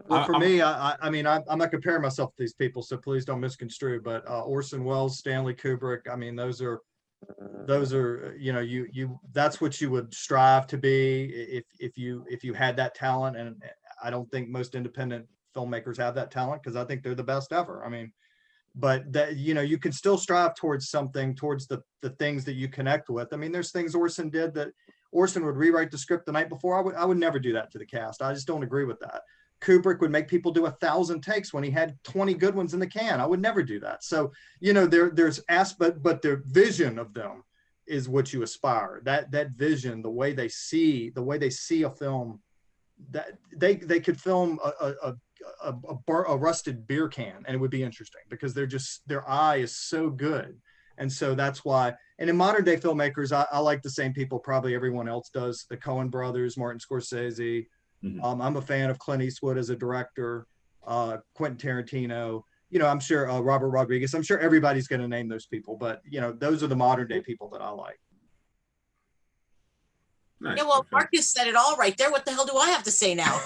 Well, for me, I mean, I'm not comparing myself to these people, so please don't misconstrue. But Orson Welles, Stanley Kubrick, I mean, those are, you know, that's what you would strive to be if you had that talent. And I don't think most independent filmmakers have that talent, because I think they're the best ever. I mean, but that, you know, you can still strive towards something, towards the things that you connect with. I mean, there's things Orson did that Orson would rewrite the script the night before. I would never do that to the cast. I just don't agree with that. Kubrick would make people do 1,000 takes when he had 20 good ones in the can. I would never do that. So, you know, there's aspect, but the vision of them is what you aspire. That vision, the way they see a film, that they could film a rusted beer can and it would be interesting, because their eye is so good. And so that's why, and in modern day filmmakers, I like the same people probably everyone else does. The Coen brothers, Martin Scorsese. Mm-hmm. I'm a fan of Clint Eastwood as a director, Quentin Tarantino. You know, I'm sure Robert Rodriguez. I'm sure everybody's going to name those people, but you know, those are the modern day people that I like. Nice. Yeah, well, Marcus said it all right there. What the hell do I have to say now?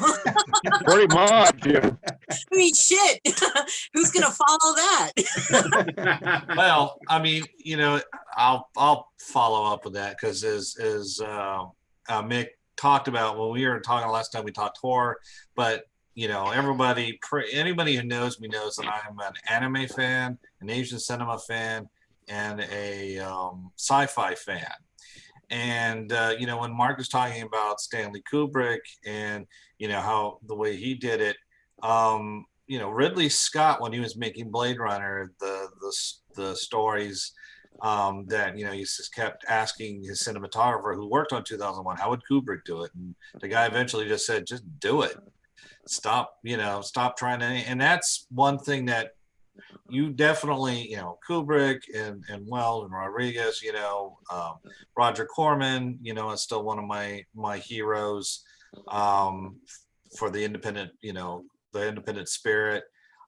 Pretty much. Yeah. I mean, shit. Who's gonna follow that? Well, I mean, you know, I'll follow up with that, because as Mick talked about when we were talking last time, we talked horror, but you know, anybody who knows me knows that I'm an anime fan, an Asian cinema fan, and a sci-fi fan. And, you know, when Mark was talking about Stanley Kubrick and, you know, how the way he did it, you know, Ridley Scott, when he was making Blade Runner, the stories that, you know, he just kept asking his cinematographer who worked on 2001, how would Kubrick do it? And the guy eventually just said, just do it. Stop trying to, and that's one thing that you definitely, you know, Kubrick and Wells and Rodriguez, you know, Roger Corman, you know, is still one of my heroes for the independent, you know, the independent spirit.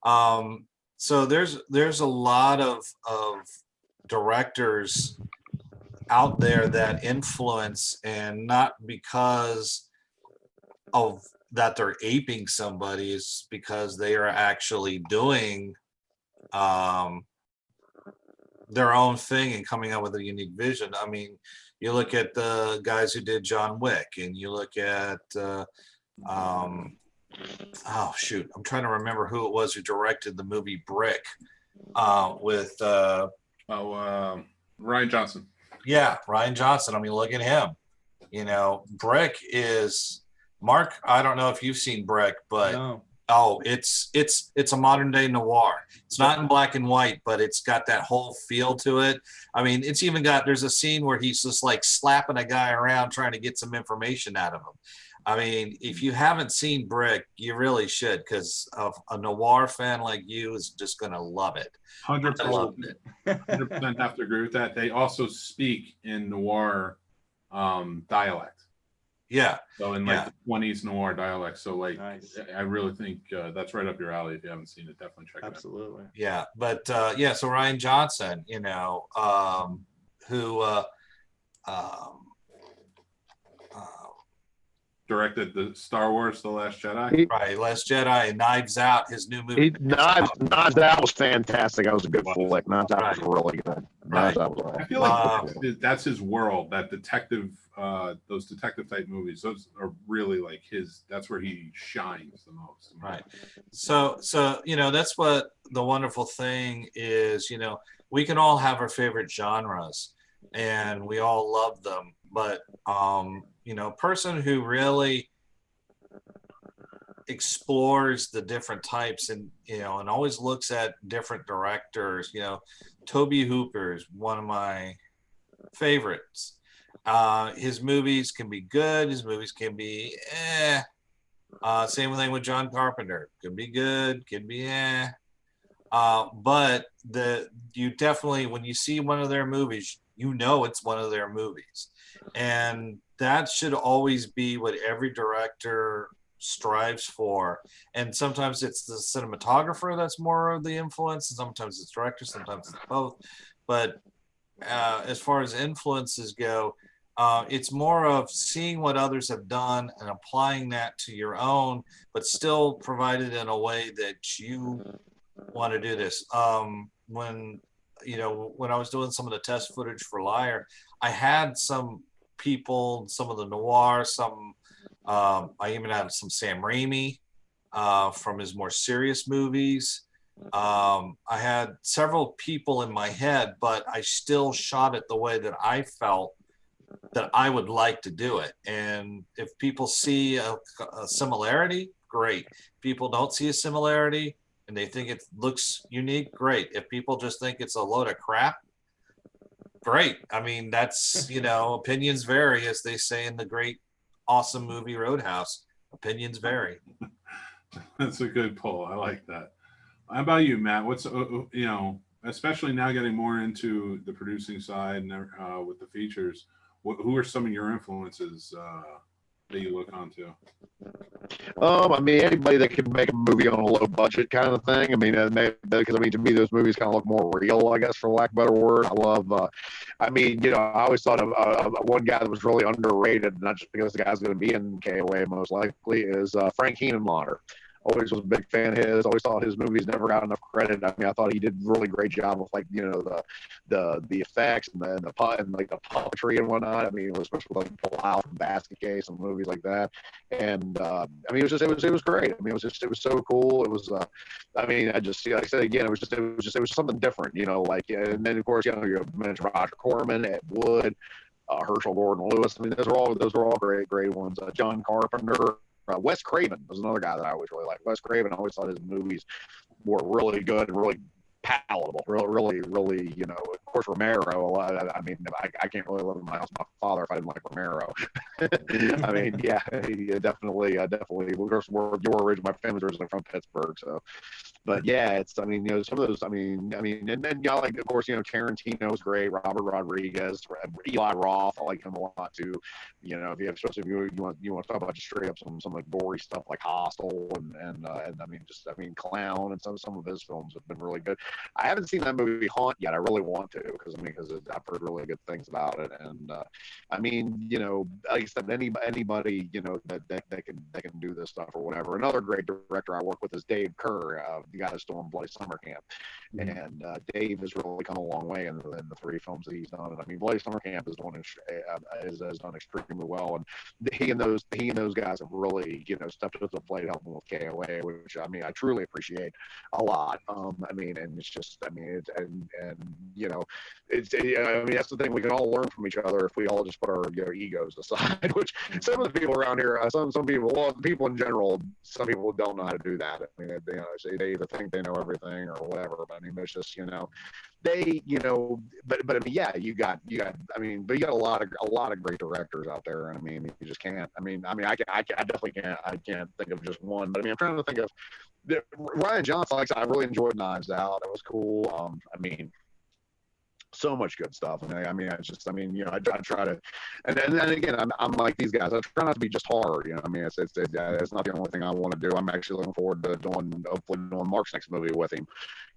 So there's a lot of directors out there that influence, and not because of that they're aping somebody, it's because they are actually doing their own thing and coming up with a unique vision. I mean, you look at the guys who did John Wick, and you look at oh shoot, I'm trying to remember who it was who directed the movie Brick with Ryan Johnson. Yeah, Ryan Johnson. I mean, look at him. You know, Brick is, Mark, I don't know if you've seen Brick, but No. Oh, it's a modern day noir. It's not in black and white, but it's got that whole feel to it. I mean, it's even got, there's a scene where he's just like slapping a guy around trying to get some information out of him. I mean, if you haven't seen Brick, you really should, because a noir fan like you is just going to love it. 100%. I loved it. 100% have to agree with that. They also speak in noir dialect. Yeah. So in like the 20s noir dialect. So like, Nice. I really think that's right up your alley. If you haven't seen it, definitely check it out. Absolutely. Yeah. But yeah, so Ryan Johnson, you know, who um, Directed the Star Wars: The Last Jedi. right, Last Jedi, and Knives Out, his new movie. Knives Out was fantastic. That was a good flick. Knives Out was Right. really good. Knives Out was I awesome. feel like that's his world. That detective, those detective type movies. Those are really like his. That's where he shines the most. Right. So that's what the wonderful thing is. We can all have our favorite genres, and we all love them. But person who really explores the different types and always looks at different directors. Toby Hooper is one of my favorites. His movies can be good. His movies can be same thing with John Carpenter. Could be good, could be but you definitely, when you see one of their movies, it's one of their movies, and that should always be what every director strives for. And sometimes it's the cinematographer that's more of the influence, and sometimes it's director, sometimes it's both. But as far as influences go, it's more of seeing what others have done and applying that to your own, but still provided in a way that you want to do this. When I was doing some of the test footage for Liar, I had some people, some of the noir, I even had some Sam Raimi from his more serious movies. I had several people in my head, but I still shot it the way that I felt that I would like to do it. And if people see a similarity, great. If people don't see a similarity and they think it looks unique, great. If people just think it's a load of crap, great. I mean, that's, opinions vary, as they say in the great, awesome movie Roadhouse. Opinions vary. That's a good poll. I like that. How about you, Matt? What's especially now getting more into the producing side and with the features, who are some of your influences that you look onto? I mean, anybody that can make a movie on a low budget kind of thing. I mean, because to me, those movies kind of look more real, I guess, for lack of a better word. I love. I always thought of one guy that was really underrated, not just because the guy's going to be in K.O.A. most likely, is Frank Henenlotter. Always was a big fan of his. Always thought his movies never got enough credit. I mean, I thought he did a really great job with the effects and the puppetry and whatnot. I mean, especially like Pull Out from Basket Case and movies like that. And it was great. I mean, it was so cool. It was like I said again, it was something different. And then of course you mentioned Roger Corman, Ed Wood, Herschel Gordon Lewis. I mean, those are all great ones. John Carpenter. Wes Craven was another guy that I always really liked. Wes Craven, I always thought his movies were really good and really palatable. Really, of course, Romero. I can't really live in my house with my father if I didn't like Romero. I mean, yeah, definitely. Of course, my family's originally from Pittsburgh, so. But yeah, it's some of those. And then of course, Tarantino's great. Robert Rodriguez, Eli Roth, I like him a lot too. Especially if you want to talk about just straight up some like gory stuff like Hostel and Clown, and some of his films have been really good. I haven't seen that movie Haunt yet. I really want to because I've heard really good things about it. And like I said, anybody that can do this stuff or whatever. Another great director I work with is Dave Kerr, the guy that's doing Bloody Summer Camp. Mm-hmm. And Dave has really come a long way in the three films that he's done. And I mean, Bloody Summer Camp has done extremely well. And he and those guys have really stepped up to the plate helping with K.O.A., which I truly appreciate a lot. And it's just that's the thing, we can all learn from each other if we all just put our egos aside. Which some of the people around here, people in general, some people don't know how to do that. I mean, they either think they know everything or whatever. But I mean, it's just they but I mean, yeah, you got a lot of great directors out there, and I mean, you just can't. I definitely can't. I can't think of just one. But I mean, I'm trying to think of Ryan Johnson. Like I really enjoyed Knives Out. That was cool. so much good stuff. I mean, I try to, and again, I'm like these guys. I try not to be just horror. It's not the only thing I want to do. I'm actually looking forward to hopefully doing Mark's next movie with him.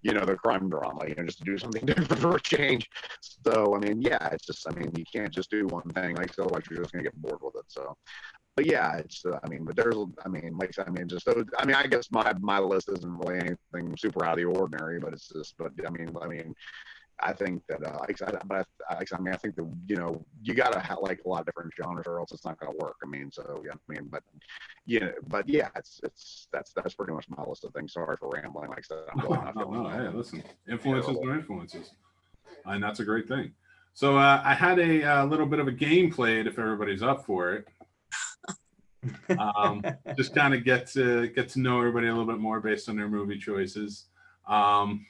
The crime drama. Just to do something different for a change. So it's just, you can't just do one thing. Otherwise you're just gonna get bored with it. So. But yeah, it's but there's I guess my list isn't really anything super out of the ordinary, but it's just I think that I think that you gotta have like a lot of different genres or else it's not gonna work. That's pretty much my list of things. Sorry for rambling. Like I said, I'm going off. Hey, listen, influences are influences, and that's a great thing. So I had a little bit of a game played if everybody's up for it. Just kind of get to know everybody a little bit more based on their movie choices. Let me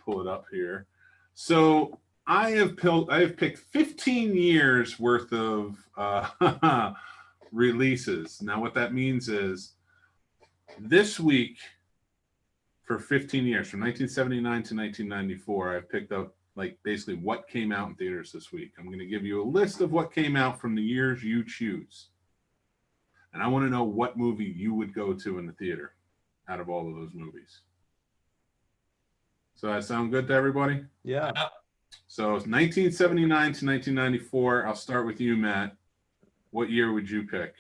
pull it up here. So I have picked 15 years worth of releases. Now what that means is this week for 15 years, from 1979 to 1994, I've picked up like basically what came out in theaters this week. I'm going to give you a list of what came out from the years you choose. And I want to know what movie you would go to in the theater out of all of those movies. So that sound good to everybody? Yeah. So it's 1979 to 1994. I'll start with you, Matt. What year would you pick?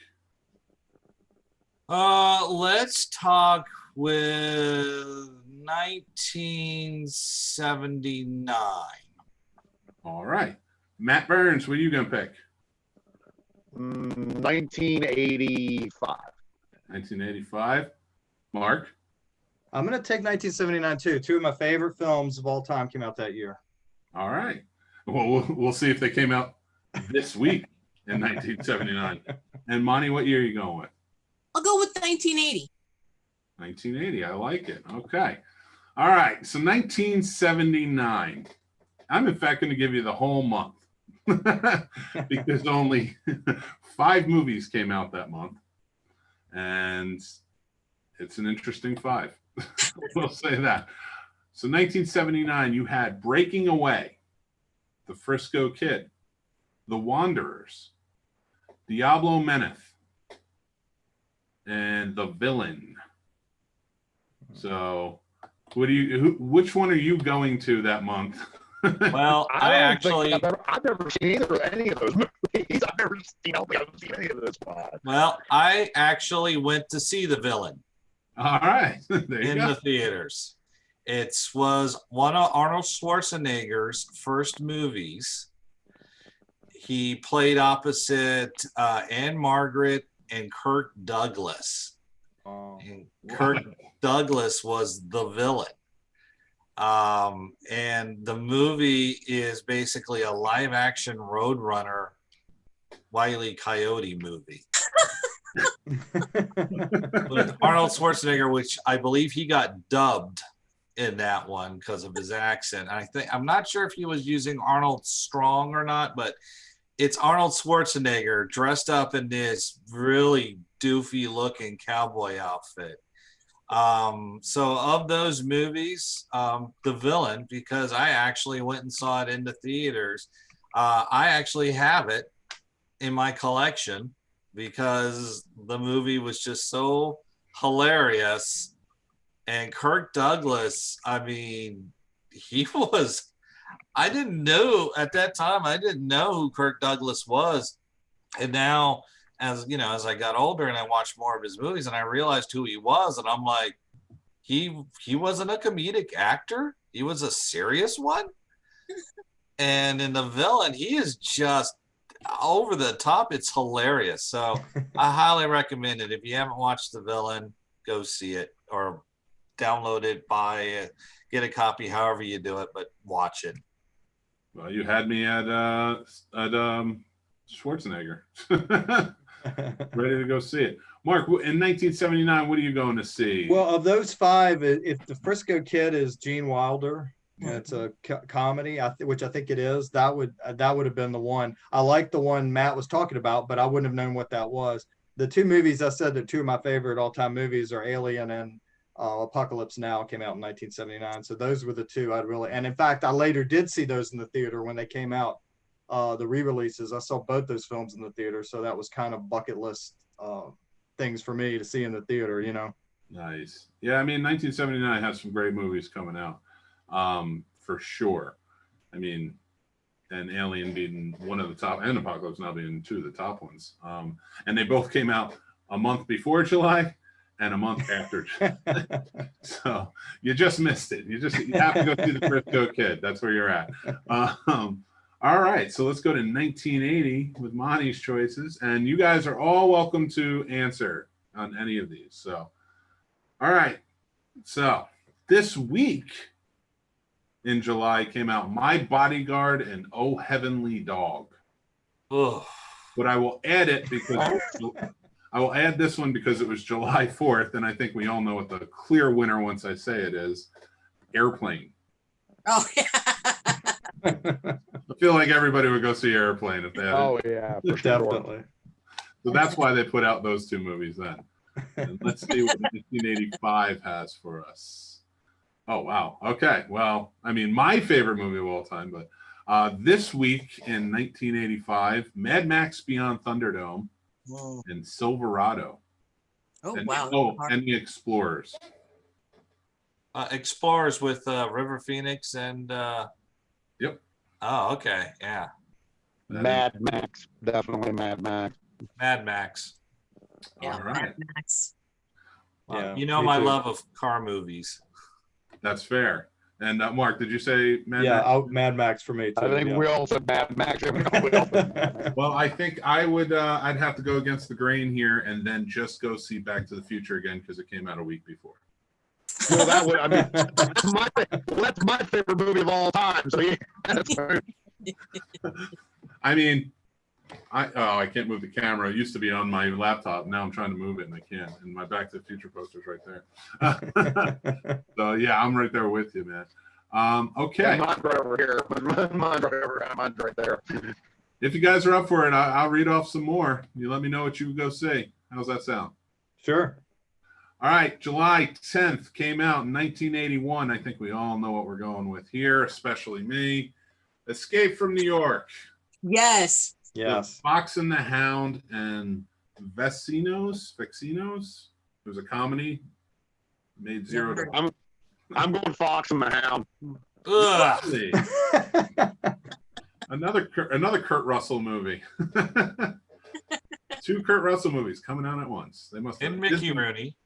Let's talk with 1979. All right. Matt Burns, what are you going to pick? 1985. 1985. Mark? I'm going to take 1979 too. Two of my favorite films of all time came out that year. All right. Well, we'll see if they came out this week in 1979. And Moni, what year are you going with? I'll go with 1980. 1980. I like it. Okay. All right. So 1979. I'm in fact going to give you the whole month because only 5 movies came out that month. And it's an interesting 5. We'll say that. So 1979, you had Breaking Away, The Frisco Kid, The Wanderers, Diablo Meneth, and The Villain. So which one are you going to that month? Well, I've never seen any of those movies. I haven't seen any of those. Well, I actually went to see The Villain. All right. There you in go. the theaters. It was one of Arnold Schwarzenegger's first movies. He played opposite Anne Margaret and Kirk Douglas. Oh, And Kirk Douglas was the villain. And the movie is basically a live action Roadrunner Wile E. Coyote movie. With Arnold Schwarzenegger, which I believe he got dubbed in that one because of his accent. I'm not sure if he was using Arnold Strong or not, but it's Arnold Schwarzenegger dressed up in this really doofy looking cowboy outfit. So of those movies, The Villain, because I actually went and saw it in the theaters, I actually have it in my collection because the movie was just so hilarious. And Kirk Douglas, I mean, I didn't know at that time, I didn't know who Kirk Douglas was. And now, as I got older and I watched more of his movies and I realized who he was, and I'm like, he wasn't a comedic actor. He was a serious one. And in The Villain, he is just over the top. It's hilarious. So I highly recommend it. If you haven't watched The Villain, go see it or download it, buy it, get a copy, however you do it, but watch it. Well, you had me at Schwarzenegger. Ready to go see it. Mark, in 1979, what are you going to see? well, of those 5, if The Frisco Kid is Gene Wilder, and it's a comedy, which I think it is, that would have been the one. I like the one Matt was talking about, but I wouldn't have known what that was. The 2 movies I said that 2 of my favorite all-time movies are Alien and Apocalypse Now came out in 1979. So those were the two I'd really, and in fact, I later did see those in the theater when they came out, the re-releases. I saw both those films in the theater. So that was kind of bucket list things for me to see in the theater, you know? Nice. Yeah, I mean, 1979 has some great movies coming out, for sure. I mean, and Alien being one of the top, and Apocalypse Now being two of the top ones. And they both came out a month before July and a month after. So you just missed it. You have to go see the Frisco Kid. That's where you're at. All right, so let's go to 1980 with Moni's choices, and you guys are all welcome to answer on any of these. So, all right, so this week in July came out My Bodyguard and Oh Heavenly Dog. Ugh. But I will add it because I will add this one because it was July 4th, and I think we all know what the clear winner once I say it is. Airplane. Oh, yeah. I feel like everybody would go see Airplane if they had Oh it. yeah, Definitely. So that's why they put out those two movies then. And let's see what 1985 has for us. Oh, wow. Okay. Well, I mean, my favorite movie of all time, but this week in 1985, Mad Max Beyond Thunderdome Whoa. and Silverado. Oh, And, wow. oh, and The Explorers. Explorers with River Phoenix and. Yep. Oh, okay. Yeah. Mad Max, definitely Mad Max. Mad Max. Yeah, All right. Mad Max. Yeah, You know me my too. love of car movies. That's fair. And Mark, did you say Mad Yeah, Max? Mad Max for me too. I think yeah. we all said Mad Max. We all said Mad Max. Well, I think I would. I'd have to go against the grain here, and then just go see Back to the Future again because it came out a week before. Well, that would. I mean, that's my favorite movie of all time. So yeah, that's right. I mean, I can't move the camera. It used to be on my laptop. Now I'm trying to move it and I can't. And my Back to the Future poster's right there. So yeah, I'm right there with you, man. Okay. Mine's right over here. Mine's right over here. Mine's right there. If you guys are up for it, I'll read off some more. You let me know what you go see. How's that sound? Sure. All right, July 10th came out in 1981. I think we all know what we're going with here, especially me. Escape from New York. Yes. Yes. Fox and the Hound and Vecinos. It was a comedy. Made zero. Never I'm going Fox and the Hound. Ugh. Really? Another Kurt Russell movie. Two Kurt Russell movies coming out at once. They must have And Mickey Rooney.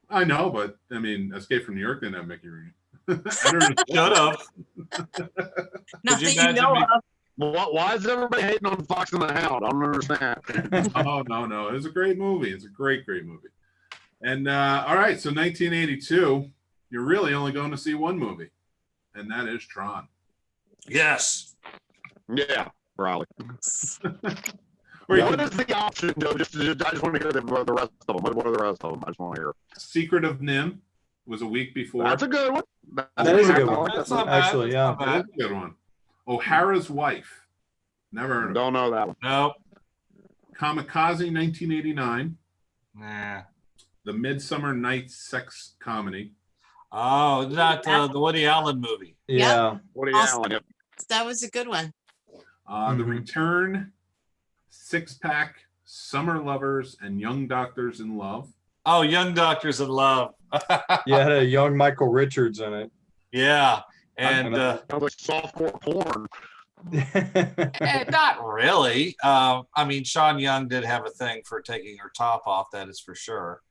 I know, but I mean, Escape from New York didn't have Mickey Rooney. I don't know. Shut up. Not Could you that you imagine know me- of. Well, why is everybody hating on Fox and the Hound? I don't understand. Oh no, it was a great movie. It's a great movie. And all right, so 1982, you're really only going to see one movie, and that is Tron. Yes. Yeah, probably. Or you What could- is the option, Joe? I just want to hear the rest of them. What are the rest of them? I just want to hear. Secret of Nim was a week before. That's a good one. That is a good one. That's not bad. Actually, yeah. That's not bad. That's a good one. O'Hara's Wife. Never heard of it. Don't know that one. Nope. Kamikaze 1989. Nah. The Midsummer Night's Sex Comedy. Oh, not the Woody Allen movie. Yeah. What are you Awesome. Allen? Yep. That was a good one. The Mhm. Return, Six Pack, Summer Lovers, and Young Doctors in Love. Oh, Young Doctors in Love. You had a young Michael Richards in it. Yeah. And Sounds like softcore porn. not really. I mean, Sean Young did have a thing for taking her top off. That is for sure.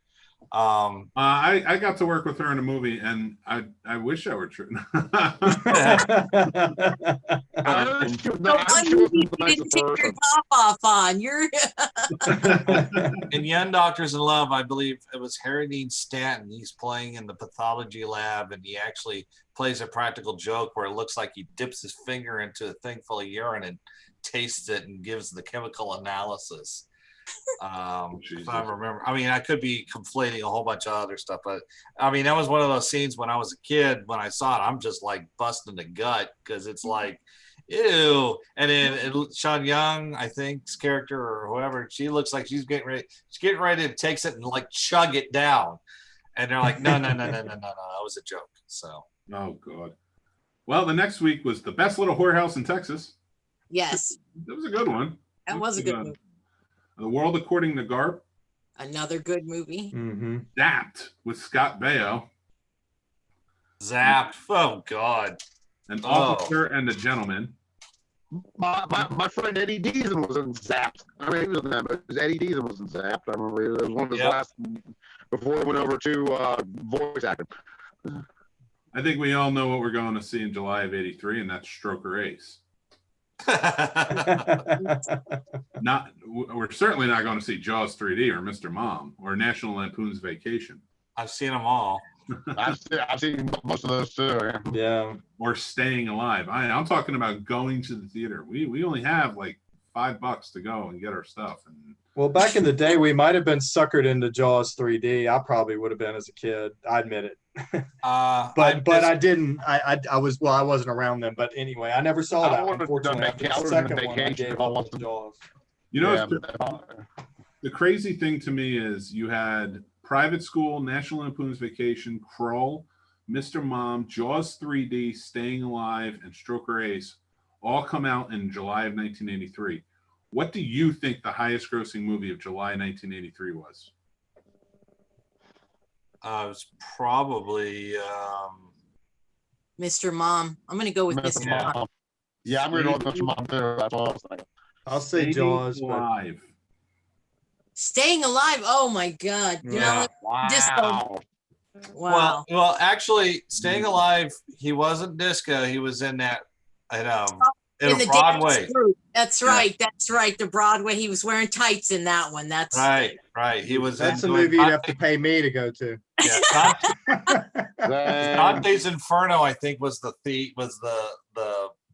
I got to work with her in a movie, and I wish I were true. I heard she was No not. She wonder was you a nice didn't take your person. top off on. You're In Young Doctors in Love, I believe it was Harry Dean Stanton. He's playing in the pathology lab, and he actually plays a practical joke where it looks like he dips his finger into a thing full of urine and tastes it and gives the chemical analysis. If I remember, I mean, I could be conflating a whole bunch of other stuff, but I mean, that was one of those scenes when I was a kid. When I saw it, I'm just like busting the gut because it's like, ew. And then Sean Young, I think's character or whoever, she looks like she's getting ready to take it and like chug it down. And they're like, no, that was a joke. So. Oh God. Well, the next week was The Best Little Whorehouse in Texas. Yes, That was a good one. that was a good movie. The World According to Garp. Another good movie. Mm-hmm. Zapped with Scott Baio. Zapped. Oh God. An Officer and a Gentleman. My friend Eddie Deason was in Zapped. I mean, he was in that, but Eddie Deason was in Zapped. I remember it was one of his last before he went over to voice acting. I think we all know what we're going to see in July of '83, and that's Stroker Ace. We're certainly not going to see Jaws 3D or Mr. Mom or National Lampoon's Vacation. I've seen them all. I've seen most of those too. Yeah. Or Staying Alive. I'm talking about going to the theater. We only have like $5 to go and get our stuff. And Well, back in the day, we might have been suckered into Jaws 3D. I probably would have been as a kid. I admit it. But I didn't. I wasn't around then. But anyway, I never saw that. Unfortunately, after the second one, I gave up with Jaws. you know, the crazy thing to me is you had Private School, National Lampoon's Vacation, Kroll, Mr. Mom, Jaws 3D, Staying Alive, and Stroker Ace all come out in July of 1983. What do you think the highest grossing movie of July 1983 was? It was probably Mr. Mom. I'm going to go with Mr. Mom. Yeah, I'm going to go with Mr. Mom too. That's what I was thinking. I'll say Jaws. Alive. Staying Alive. Oh my God. You know, Wow. wow. Well, actually, Staying Alive, he wasn't disco. He was in that in the Broadway. dance group. That's right. That's right. The Broadway. He was wearing tights in that one. That's right. He was. That's a movie you'd have to pay me to go to. Yeah, Dante's Inferno, I think, was the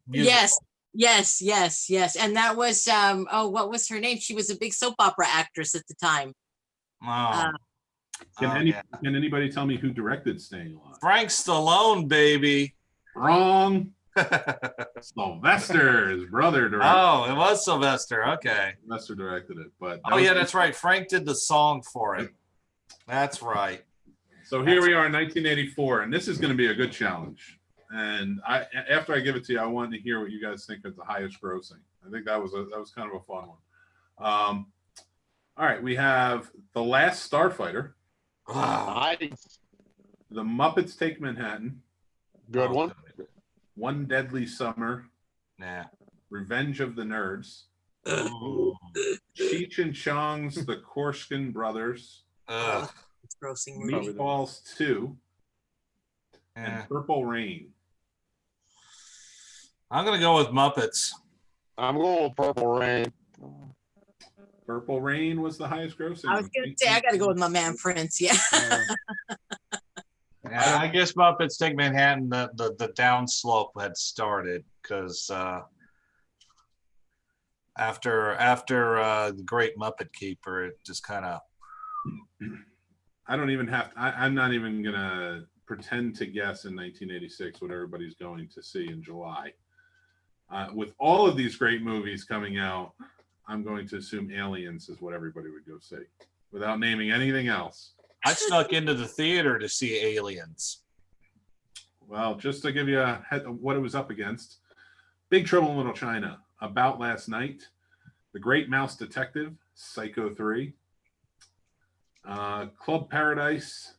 musical. Yes. And that was what was her name? She was a big soap opera actress at the time. Oh. Can anybody tell me who directed Staying Alive? Frank Stallone, baby. Wrong. Sylvester, his brother, directed. Oh, it was Sylvester. Okay. Sylvester directed it, but that's right. Frank did the song for it. That's right. So here we are in 1984, and this is going to be a good challenge. And after I give it to you, I want to hear what you guys think is the highest grossing. I think that was kind of a fun one. All right, we have The Last Starfighter. Nice. The Muppets Take Manhattan. Good one. One Deadly Summer. Nah. Revenge of the Nerds. Cheech and Chong's The Korskin Brothers. It's grossing movie. Meatballs 2. And Purple Rain. I'm gonna go with Muppets. I'm going with Purple Rain. Purple Rain was the highest grossing. I was gonna say I gotta go with my man Prince. Yeah. I guess Muppets Take Manhattan. The downslope had started because after the Great Muppet Keeper, it just kind of. I don't even have. I'm not even gonna pretend to guess in 1986 what everybody's going to see in July. With all of these great movies coming out, I'm going to assume Aliens is what everybody would go see, without naming anything else. I snuck into the theater to see Aliens. Well, just to give you what it was up against: Big Trouble in Little China, About Last Night, The Great Mouse Detective, Psycho 3, Club Paradise,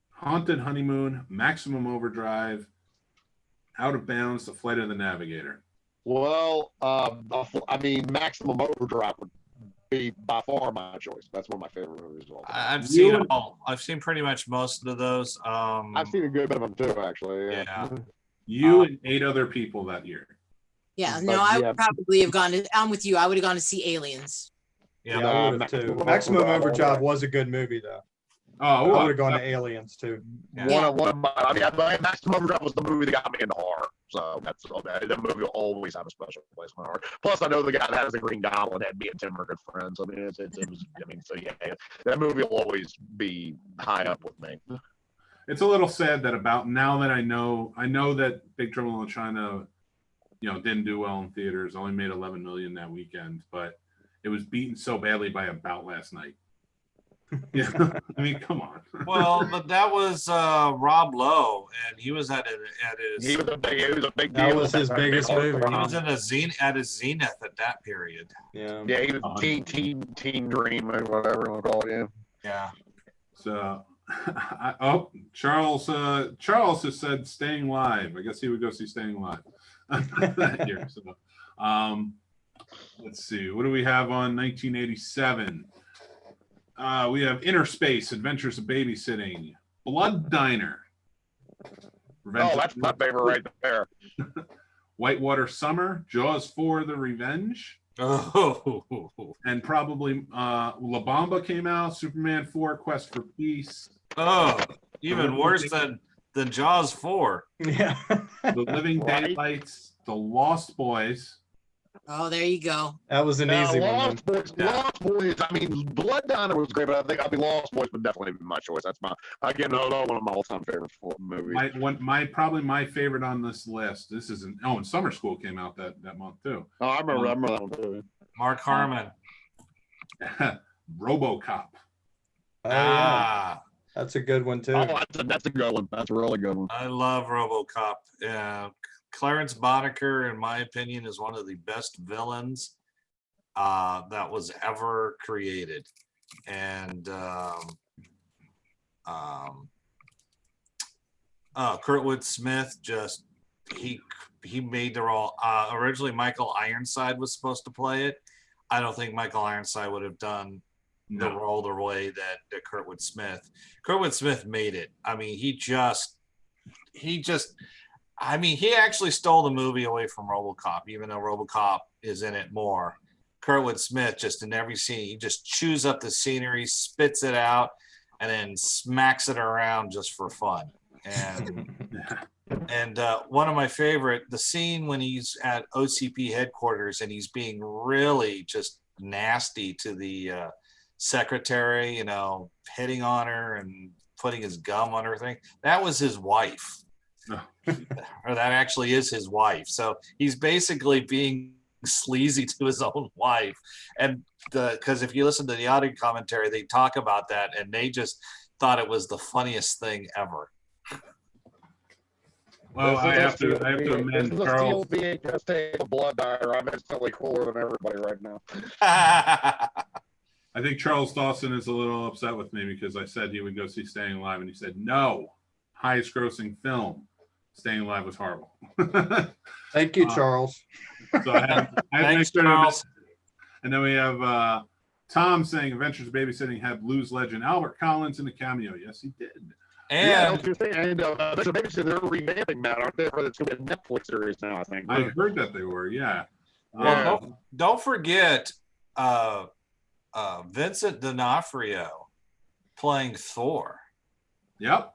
Haunted Honeymoon, Maximum Overdrive, Out of Bounds, The Flight of the Navigator. Well, I mean, Maximum Overdrive would be by far my choice. That's one of my favorite movies. I've seen all. I've seen pretty much most of those. I've seen a good bit of them too, actually. Yeah. You and 8 other people that year. Yeah, no, I would probably have gone to. I'm with you. I would have gone to see Aliens. Yeah, I would have too. Maximum Overdrive was a good movie, though. Oh, I would have gone to Aliens too. Yeah. One of my Maximum Overdrive was the movie that got me into horror. So that's all that. That movie will always have a special place in my heart. Plus, I know the guy that has the Green Goblin, and me and Tim are good friends. I mean, it was. I mean, so yeah, that movie will always be high up with me. It's a little sad that about now that I know that Big Trouble in Little China, didn't do well in theaters. Only made 11 million that weekend, but it was beaten so badly by About Last Night. Yeah, I mean, come on. Well, but that was Rob Lowe, and he was at his. He was a big That deal. was his biggest movie. He was in at his zenith at that period. Yeah. Yeah, he was teen dream or whatever you want to call it. Yeah. Yeah. So, Charles has said Staying Live. I guess he would go see Staying Live that year. So, let's see. What do we have on 1987? We have Inner Space, Adventures of Babysitting, Blood Diner. Oh, that's my favorite right there. Whitewater Summer, Jaws 4: The Revenge. Oh. And probably La Bamba came out, Superman 4: Quest for Peace. Oh, even worse than Jaws 4. Yeah. The Living Right. Daylights, The Lost Boys. Oh, there you go. That was an easy one. Lost Boys. Lost Boys. I mean, Blood Diner was great, but I think Lost Boys would definitely be my choice. That's one of my all-time favorite movies. Probably my favorite on this list. This isn't. Oh, and Summer School came out that month too. Oh, I remember that one too. Mark Harmon. RoboCop. Oh, yeah. That's a good one too. Oh, that's a good one. That's a really good one. I love RoboCop. Yeah, Clarence Boddicker, in my opinion, is one of the best villains that was ever created. And Kurtwood Smith, just he made the role. Originally, Michael Ironside was supposed to play it. I don't think Michael Ironside would have done the role the way that Kurtwood Smith made it. I mean, he actually stole the movie away from RoboCop, even though RoboCop is in it more. Kurtwood Smith, just in every scene, he just chews up the scenery, spits it out, and then smacks it around just for fun. And one of my favorite, the scene when he's at OCP headquarters and he's being really just nasty to the secretary, hitting on her and putting his gum on her thing. That was his wife. Or that actually is his wife. So he's basically being sleazy to his own wife. And because if you listen to the audio commentary, they talk about that and they just thought it was the funniest thing ever. Well, I have to amend Charles. Just take a Blood Diner. I'm instantly cooler than everybody right now. I think Charles Dawson is a little upset with me because I said he would go see Staying Alive, and he said no. Highest grossing film. Staying Alive was horrible. Thank you, Charles. So Thanks, Charles. And then we have Tom saying Adventures of Babysitting had blues legend Albert Collins in the cameo. Yes, he did. And there's a babysitter. They're revamping that, aren't they? For it's going to be a Netflix series now, I think. I heard that they were, yeah. well, don't forget Vincent D'Onofrio playing Thor. Yep.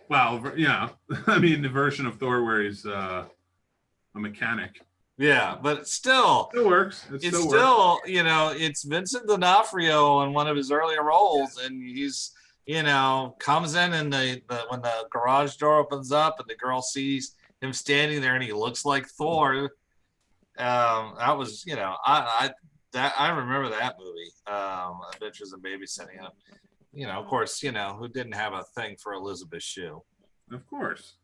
Well, yeah. I mean, the version of Thor where he's a mechanic. Yeah, but still, It works. it's still it's Vincent D'Onofrio in one of his earlier roles, and he's comes in and when the garage door opens up and the girl sees him standing there and he looks like Thor. That was I remember that movie, Adventures in Babysitting. Of course, who didn't have a thing for Elizabeth Shue. Of course.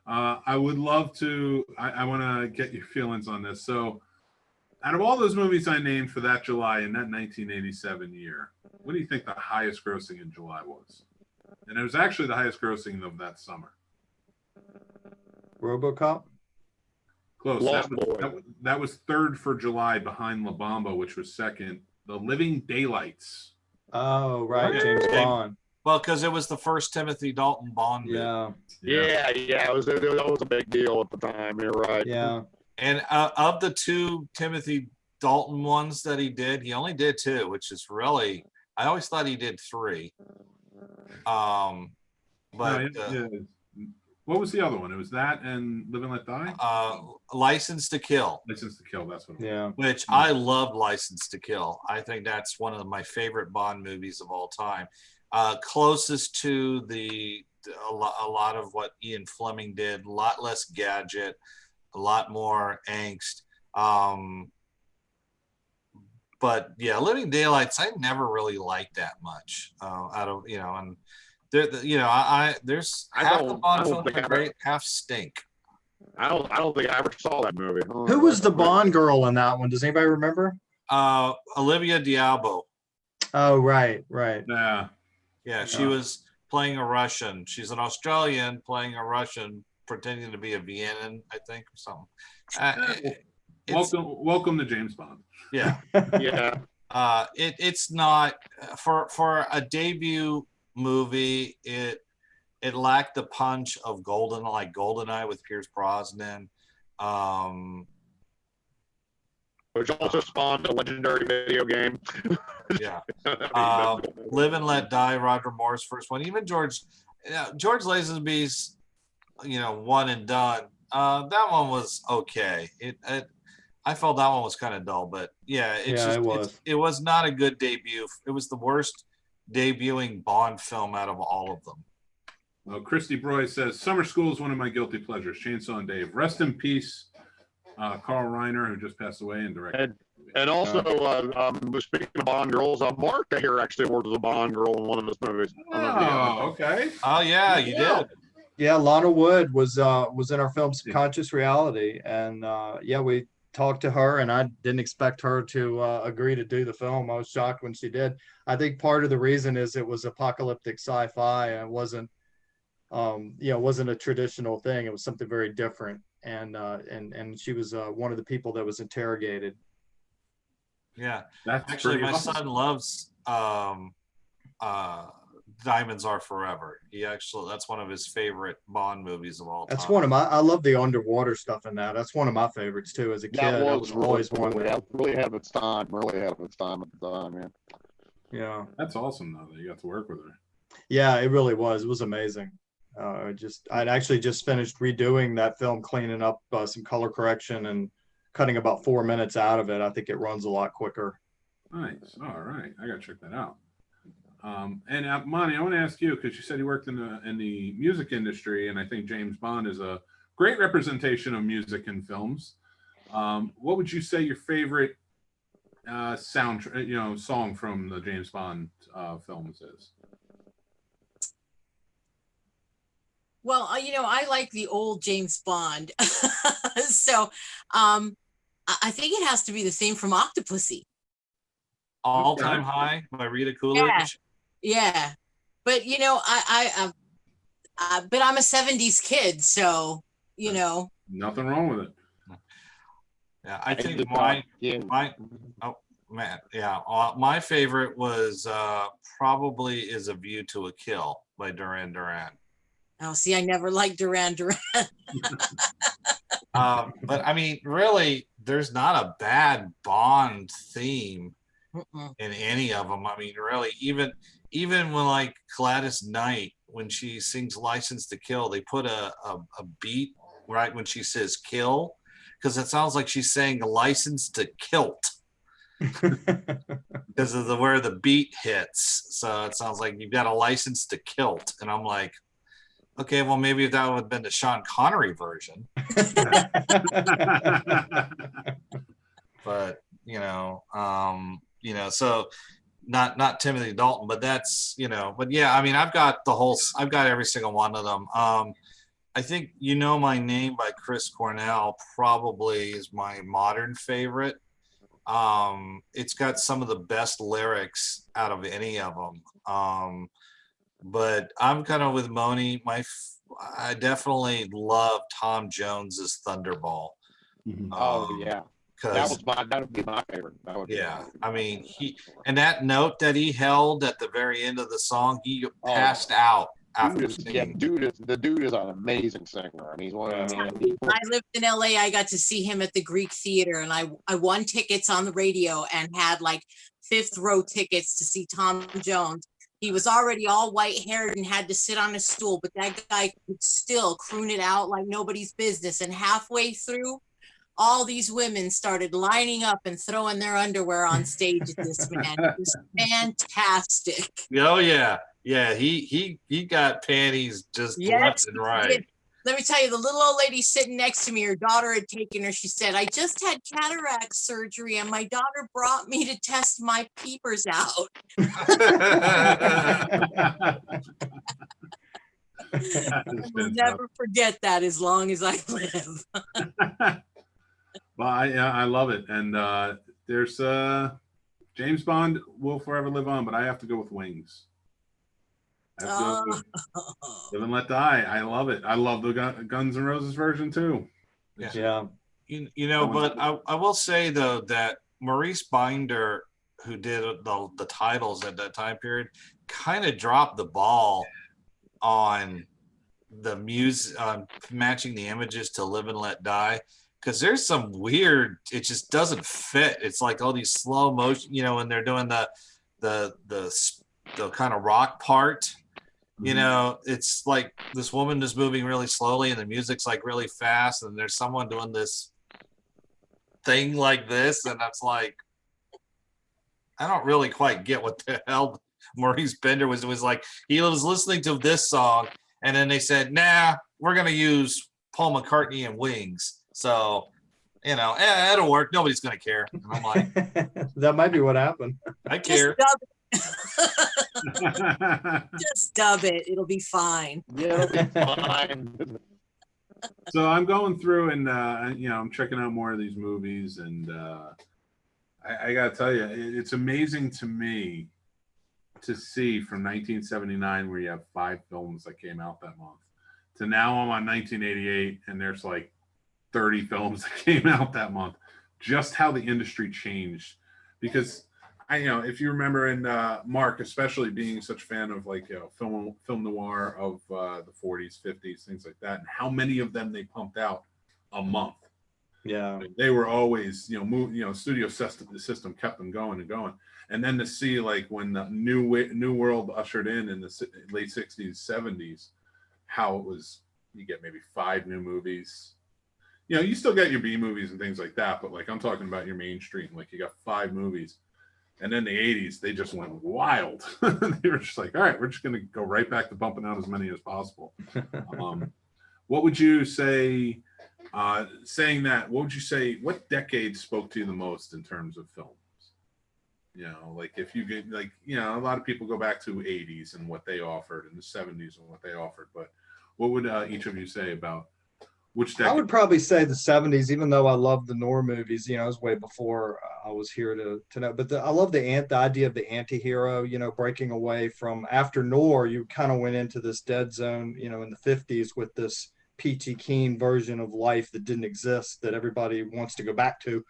I would love to, I want to get your feelings on this. So out of all those movies I named for that July in that 1987 year, what do you think the highest grossing in July was? And it was actually the highest grossing of that summer. RoboCop? Close. That was third for July behind La Bamba, which was second. The Living Daylights. Oh, right. James Bond. Well, because it was the first Timothy Dalton Bond movie. Yeah. It was a big deal at the time. You're right. Yeah. And of the two Timothy Dalton ones that he only did two, which is really, I always thought he did three. But what was the other one? It was that and Live and Let Die? License to Kill. License to Kill, that's what it was. Yeah. Which I love License to Kill. I think that's one of my favorite Bond movies of all time. Closest to a lot of what Ian Fleming did, a lot less gadget, a lot more angst. but yeah, Living Daylights I never really liked that much. Out of and there, there's half the Bond films are great, half stink. I don't think I ever saw that movie. Who was the Bond girl in that one? Does anybody remember? Olivia Diabo. Oh, right. Yeah, she was playing a Russian. She's an Australian playing a Russian, pretending to be a Viennan, I think, or something. Welcome to James Bond. Yeah. Yeah. It's not for a debut movie. It lacked the punch of GoldenEye with Pierce Brosnan. Which also spawned a legendary video game. Yeah. Live and Let Die, Roger Moore's first one. Even George Lazenby's, one and done. That one was okay. I felt that one was kind of dull, but yeah, it was not a good debut. It was the worst debuting Bond film out of all of them. Well, Christy Broy says, Summer School is one of my guilty pleasures. Chainsaw and Dave. Rest in peace, Carl Reiner, who just passed away and directed. And also, speaking of Bond girls, Mark here actually worked as a Bond girl in one of his movies. Oh, okay. Oh, yeah, you did. Yeah, Lana Wood was in our film Subconscious Reality, and we talked to her, and I didn't expect her to agree to do the film. I was shocked when she did. I think part of the reason is it was apocalyptic sci-fi, and it wasn't a traditional thing. It was something very different, and she was one of the people that was interrogated. Yeah, that's actually my awesome. son loves Diamonds Are Forever. That's one of his favorite Bond movies of all time. That's one of I love the underwater stuff in that. That's one of my favorites too. As a kid, that was always one really ahead of its time. Really ahead of its time at the time, man. Yeah, that's awesome though that you got to work with her. Yeah, it really was. It was amazing. I'd actually just finished redoing that film, cleaning up some color correction and cutting about 4 minutes out of it. I think it runs a lot quicker. Nice. All right, I gotta check that out. And Moni, I want to ask you, because you said you worked in the music industry, and I think James Bond is a great representation of music in films. What would you say your favorite song from the James Bond films is? Well, I like the old James Bond. So I think it has to be the same from Octopussy. All Time High by Rita Coolidge. Yeah. But, but I'm a 70s kid, so, Nothing wrong with it. Yeah, I think my favorite was probably is A View to a Kill by Duran Duran. Oh, see, I never liked Duran Duran. But I mean, really, there's not a bad Bond theme in any of them. I mean, really, even when like Gladys Knight, when she sings License to Kill, they put a beat right when she says kill, because it sounds like she's saying license to kilt because of where the beat hits. So it sounds like you've got a license to kilt. And I'm like, okay, well, maybe that would have been the Sean Connery version. But, so not Timothy Dalton, but that's, but yeah, I mean, I've got every single one of them. I think My Name by Chris Cornell probably is my modern favorite. It's got some of the best lyrics out of any of them. But I'm kind of with Moni. I definitely love Tom Jones's Thunderball. Oh yeah, that would be my favorite. I mean, and that note that he held at the very end of the song, he passed out after singing. The dude is an amazing singer. I mean, he's one of When I lived in LA, I got to see him at the Greek Theater, and I won tickets on the radio and had like 5th row tickets to see Tom Jones. He was already all white haired and had to sit on a stool, but that guy could still croon it out like nobody's business. And halfway through, all these women started lining up and throwing their underwear on stage at this man. It was fantastic. Oh yeah. Yeah, he got panties just left and right. Let me tell you, the little old lady sitting next to me, her daughter had taken her. She said, I just had cataract surgery and my daughter brought me to test my peepers out. I'll never forget that as long as I live. Well, I love it. And there's James Bond will forever live on, but I have to go with Wings. I have to go with Live and Let Die. I love it. I love the Guns N' Roses version too. Yeah. You know, but I will say though that Maurice Binder, who did the titles at that time period, kind of dropped the ball on the music, on matching the images to Live and Let Die, because there's some weird, it just doesn't fit. It's like all these slow motion, you know, when they're doing the kind of rock part, you know, it's like this woman is moving really slowly and the music's like really fast, and there's someone doing this thing like this, and that's like, I don't really quite get what the hell Maurice Bender was like. He was listening to this song, and then they said, nah, we're going to use Paul McCartney and Wings. So, you know, it'll work. Nobody's going to care. And I'm like, that might be what happened. I care. Just dub it. It'll be fine. Yeah, it'll be fine. So I'm going through and, you know, I'm checking out more of these movies, and I got to tell you, it's amazing to me to see from 1979, where you have 5 films that came out that month, to now I'm on 1988 and there's like 30 films that came out that month. Just how the industry changed, because you know, if you remember, and Mark, especially being such a fan of like, you know, film noir of the 40s, 50s, things like that, and how many of them they pumped out a month. Yeah, they were always, you know, studio system kept them going and going. And then to see like when the new world ushered in the late 60s, 70s, how it was, you get maybe 5 new movies. You know, you still get your B movies and things like that, but like I'm talking about your mainstream, like you got 5 movies. And then the 80s, they just went wild. They were just like, all right, we're just going to go right back to pumping out as many as possible. What would you say, saying that, what would you say, what decade spoke to you the most in terms of films? You know, like if you get, like, you know, a lot of people go back to 80s and what they offered, and the 70s and what they offered. But what would each of you say about which decade? I would probably say the 70s, even though I love the noir movies. You know, it was way before I was here to know. But I love the idea of the anti-hero, you know, breaking away from, after noir, you kind of went into this dead zone, you know, in the 50s with this P.T. Keene version of life that didn't exist, that everybody wants to go back to.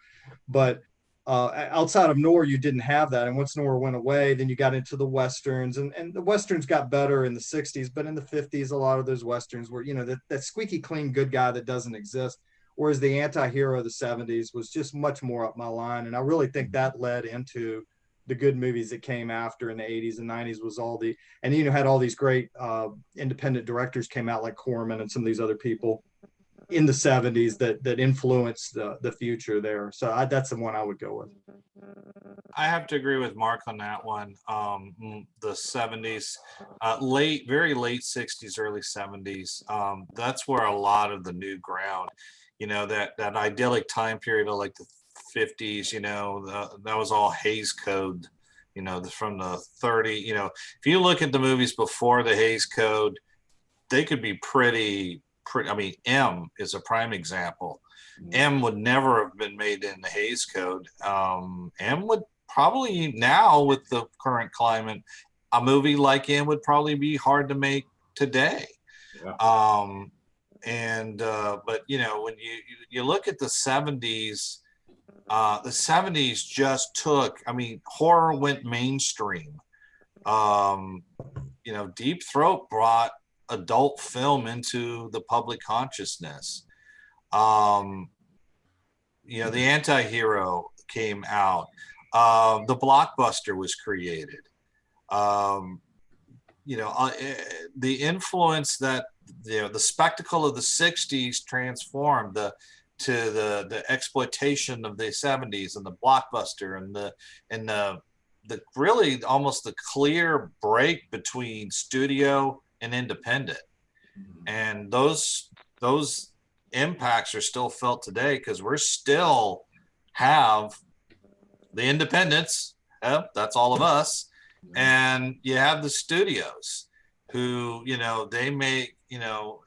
But outside of noir, you didn't have that. And once noir went away, then you got into the westerns, and the westerns got better in the 60s, but in the 50s, a lot of those westerns were, you know, that squeaky clean good guy that doesn't exist. Whereas the anti-hero of the 70s was just much more up my line. And I really think that led into the good movies that came after in the 80s and 90s, was all the, and, you know, had all these great independent directors came out, like Corman and some of these other people in the 70s that influenced the future there. So that's the one I would go with. I have to agree with Mark on that one. The 70s, very late 60s, early 70s. That's where a lot of the new ground, you know, that idyllic time period of like the 50s, you know, that was all Hays Code, you know, from the 30, you know, if you look at the movies before the Hays Code, they could be pretty, I mean, M is a prime example. M would never have been made in the Hays Code. M would probably, now with the current climate, a movie like M would probably be hard to make today. Yeah. But you know, when you look at the 70s just took, I mean, horror went mainstream. You know, Deep Throat brought adult film into the public consciousness. You know, the anti-hero came out. The blockbuster was created. You know, the influence that, you know, the spectacle of the 60s transformed to the exploitation of the 70s, and the blockbuster, and the really almost the clear break between studio and independent. And those those impacts are still felt today because we're still have the independents. That's all of us. And you have the studios who, you know, they make, you know,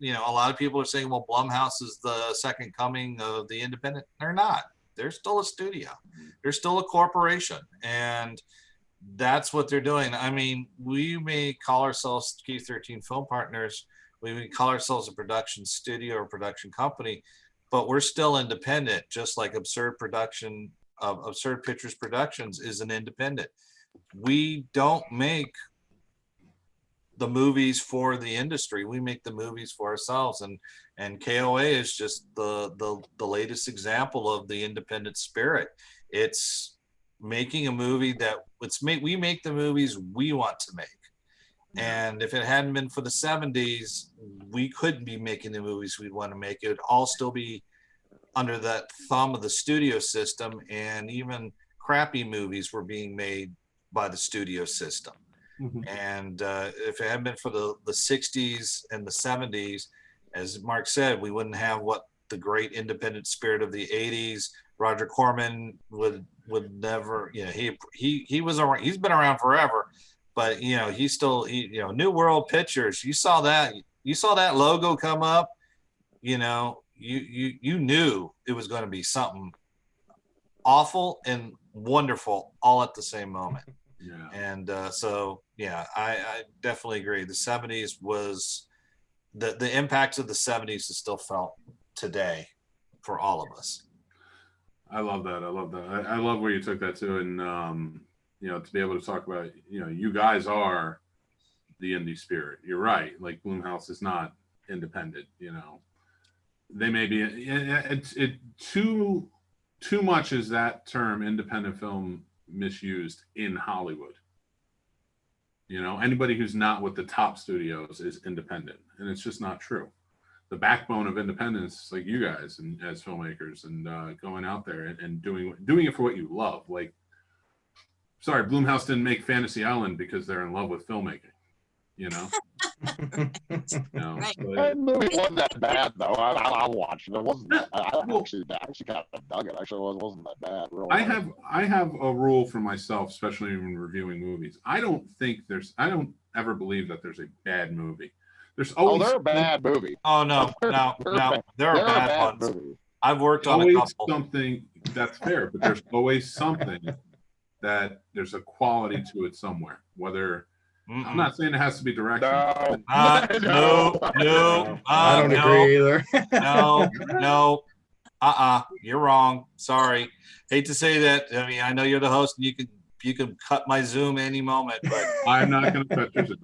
a lot of people are saying, well, Blumhouse is the second coming of the independent. They're not. They're still a studio. They're still a corporation. And that's what they're doing. I mean, we may call ourselves Q13 Film Partners. We may call ourselves a production studio or production company, but we're still independent, just like Absurd Pictures Productions is an independent. We don't make the movies for the industry. We make the movies for ourselves, and K.O.A. is just the latest example of the independent spirit. It's making a movie that we make the movies we want to make. And if it hadn't been for the 70s, we couldn't be making the movies we'd want to make. It would all still be under that thumb of the studio system, and even crappy movies were being made by the studio system. And if it hadn't been for the 60s and the 70s, as Mark said, we wouldn't have what the great independent spirit of the 80s. Roger Corman would never, you know, he was around, he's been around forever, but you know, he's still, you know, New World Pictures, you saw that logo come up, you know, you knew it was going to be something awful and wonderful all at the same moment. Yeah. And so, yeah, I definitely agree. The 70s was the impacts of the 70s is still felt today for all of us. I love that. I love that. I love where you took that to, and you know, to be able to talk about, you know, you guys are the indie spirit. You're right. Like Blumhouse is not independent. You know, they may be. Too much is that term independent film misused in Hollywood. You know, anybody who's not with the top studios is independent, and it's just not true. The backbone of independence, like you guys and as filmmakers, and going out there and doing it for what you love. Like, sorry, Blumhouse didn't make Fantasy Island because they're in love with filmmaking. You know, Right. That movie wasn't that bad though. I watched it. It wasn't. I actually kind of dug it. Actually, it wasn't that bad. Really. I have a rule for myself, especially when reviewing movies. I don't ever believe that there's a bad movie. There's always they're a bad movie. Oh no, there are bad ones. Movies. I've worked on a always couple. something that's fair, but there's always something that there's a quality to it somewhere. Whether I'm not saying it has to be direction. No. No. I don't agree either. No. You're wrong. Sorry. Hate to say that. I mean, I know you're the host, and you can cut my Zoom any moment, but I'm not going to cut your Zoom.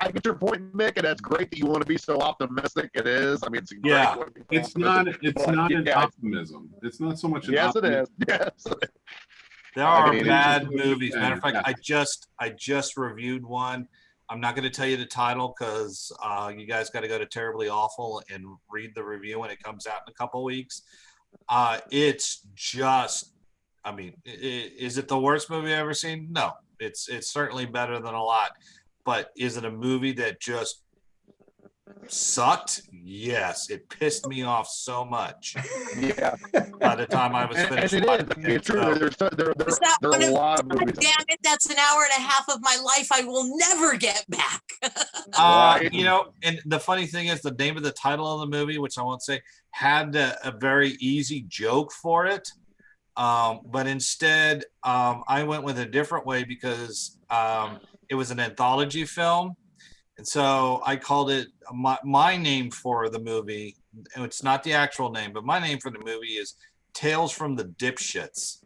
I get your point, Mick, and that's great that you want to be so optimistic. It is. I mean, it's great. Yeah. It's not an optimism. It's not so much an optimism. Yes, it is. There are mean, bad it's just movies. Matter of fact, yeah. I just reviewed one. I'm not going to tell you the title because you guys got to go to Terribly Awful and read the review when it comes out in a couple weeks. It's just, I mean, is it the worst movie I've ever seen? No, it's certainly better than a lot. But is it a movie that just sucked? Yes, it pissed me off so much. Yeah. By the time I was finished, and it is. It's true. There are a lot of movies. Damn it, that's an hour and a half of my life I will never get back. You know, and the funny thing is, the name of the title of the movie, which I won't say, had a very easy joke for it. But instead, I went with a different way because it was an anthology film. And so I called it, my name for the movie, and it's not the actual name, but my name for the movie is Tales from the Dipshits.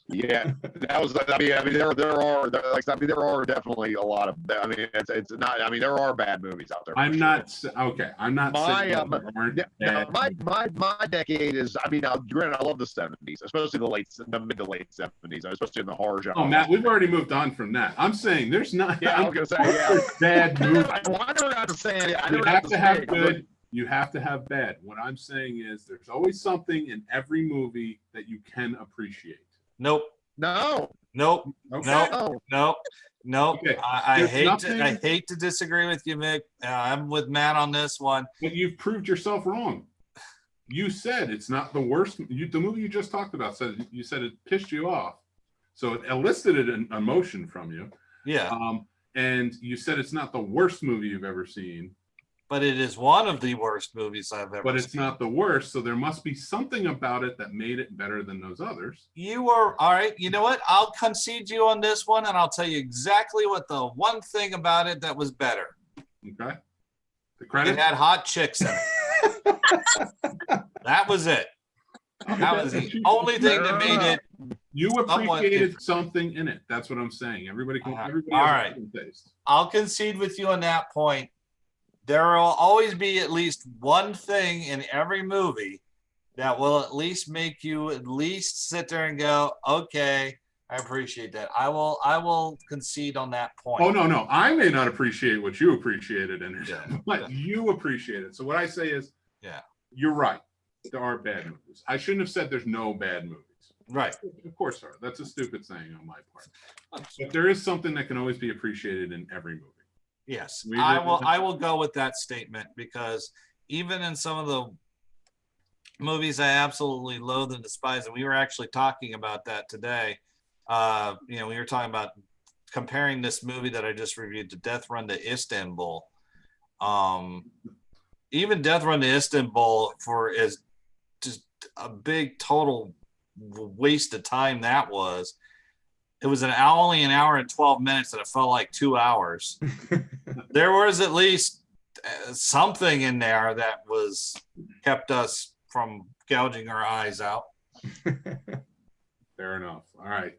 Yeah, that was. I mean, there are definitely a lot of. I mean, it's not. I mean, there are bad movies out there. I'm not okay. I'm not saying my decade is. I mean, granted, I love the '70s, especially the mid to late '70s, especially in the horror genre. Oh, Matt, we've already moved on from that. I'm saying there's not. Yeah, I was gonna say there's bad movies. I never got to say it. You have to have good. You have to have bad. What I'm saying is there's always something in every movie that you can appreciate. Nope. No. Nope. Okay. Nope. Nope. Nope. Okay, I there's hate to nothing- hate to disagree with you, Mick. I'm with Matt on this one. But you've proved yourself wrong. You said it's not the worst. The movie you just talked about said you said it pissed you off, so it elicited an emotion from you. Yeah, And you said it's not the worst movie you've ever seen, but it is one of the worst movies I've ever but it's seen. not the worst. So there must be something about it that made it better than those others. You are all right. You know what? I'll concede you on this one, and I'll tell you exactly what the one thing about it that was better. Okay. The It credits. had hot chicks in it. That was it. That was the only thing that made it. You somewhat appreciated something in it. That's what I'm saying. Everybody can. Everybody all has right. a different taste. I'll concede with you on that point. There will always be at least one thing in every movie that will at least make you at least sit there and go, okay, I appreciate that. I will concede on that point. Oh no, I may not appreciate what you appreciated in it, Yeah. but you appreciate it. So what I say is, Yeah. you're right. There are bad movies. I shouldn't have said there's no bad movies. Right. Of course there are. That's a stupid saying on my part. But there is something that can always be appreciated in every movie. Yes. We I will go with that statement because even in some of the movies I absolutely loathe and despise, and we were actually talking about that today. We were talking about comparing this movie that I just reviewed to Death Run to Istanbul. Even Death Run to Istanbul is just a big total waste of time that was. It was only an hour and 12 minutes and it felt like 2 hours. There was at least something in there that was kept us from gouging our eyes out. Fair enough. All right.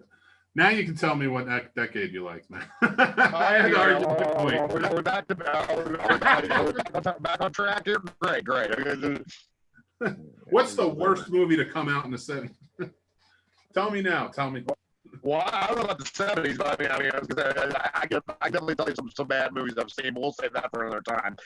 Now you can tell me what decade you liked, man. I had to argue the point. We're back on track here. Great. What's the worst movie to come out in the 70s? Tell me now. Tell me. Well, I don't know about the 70s, but I definitely tell you some bad movies I've seen, but we'll save that for another time.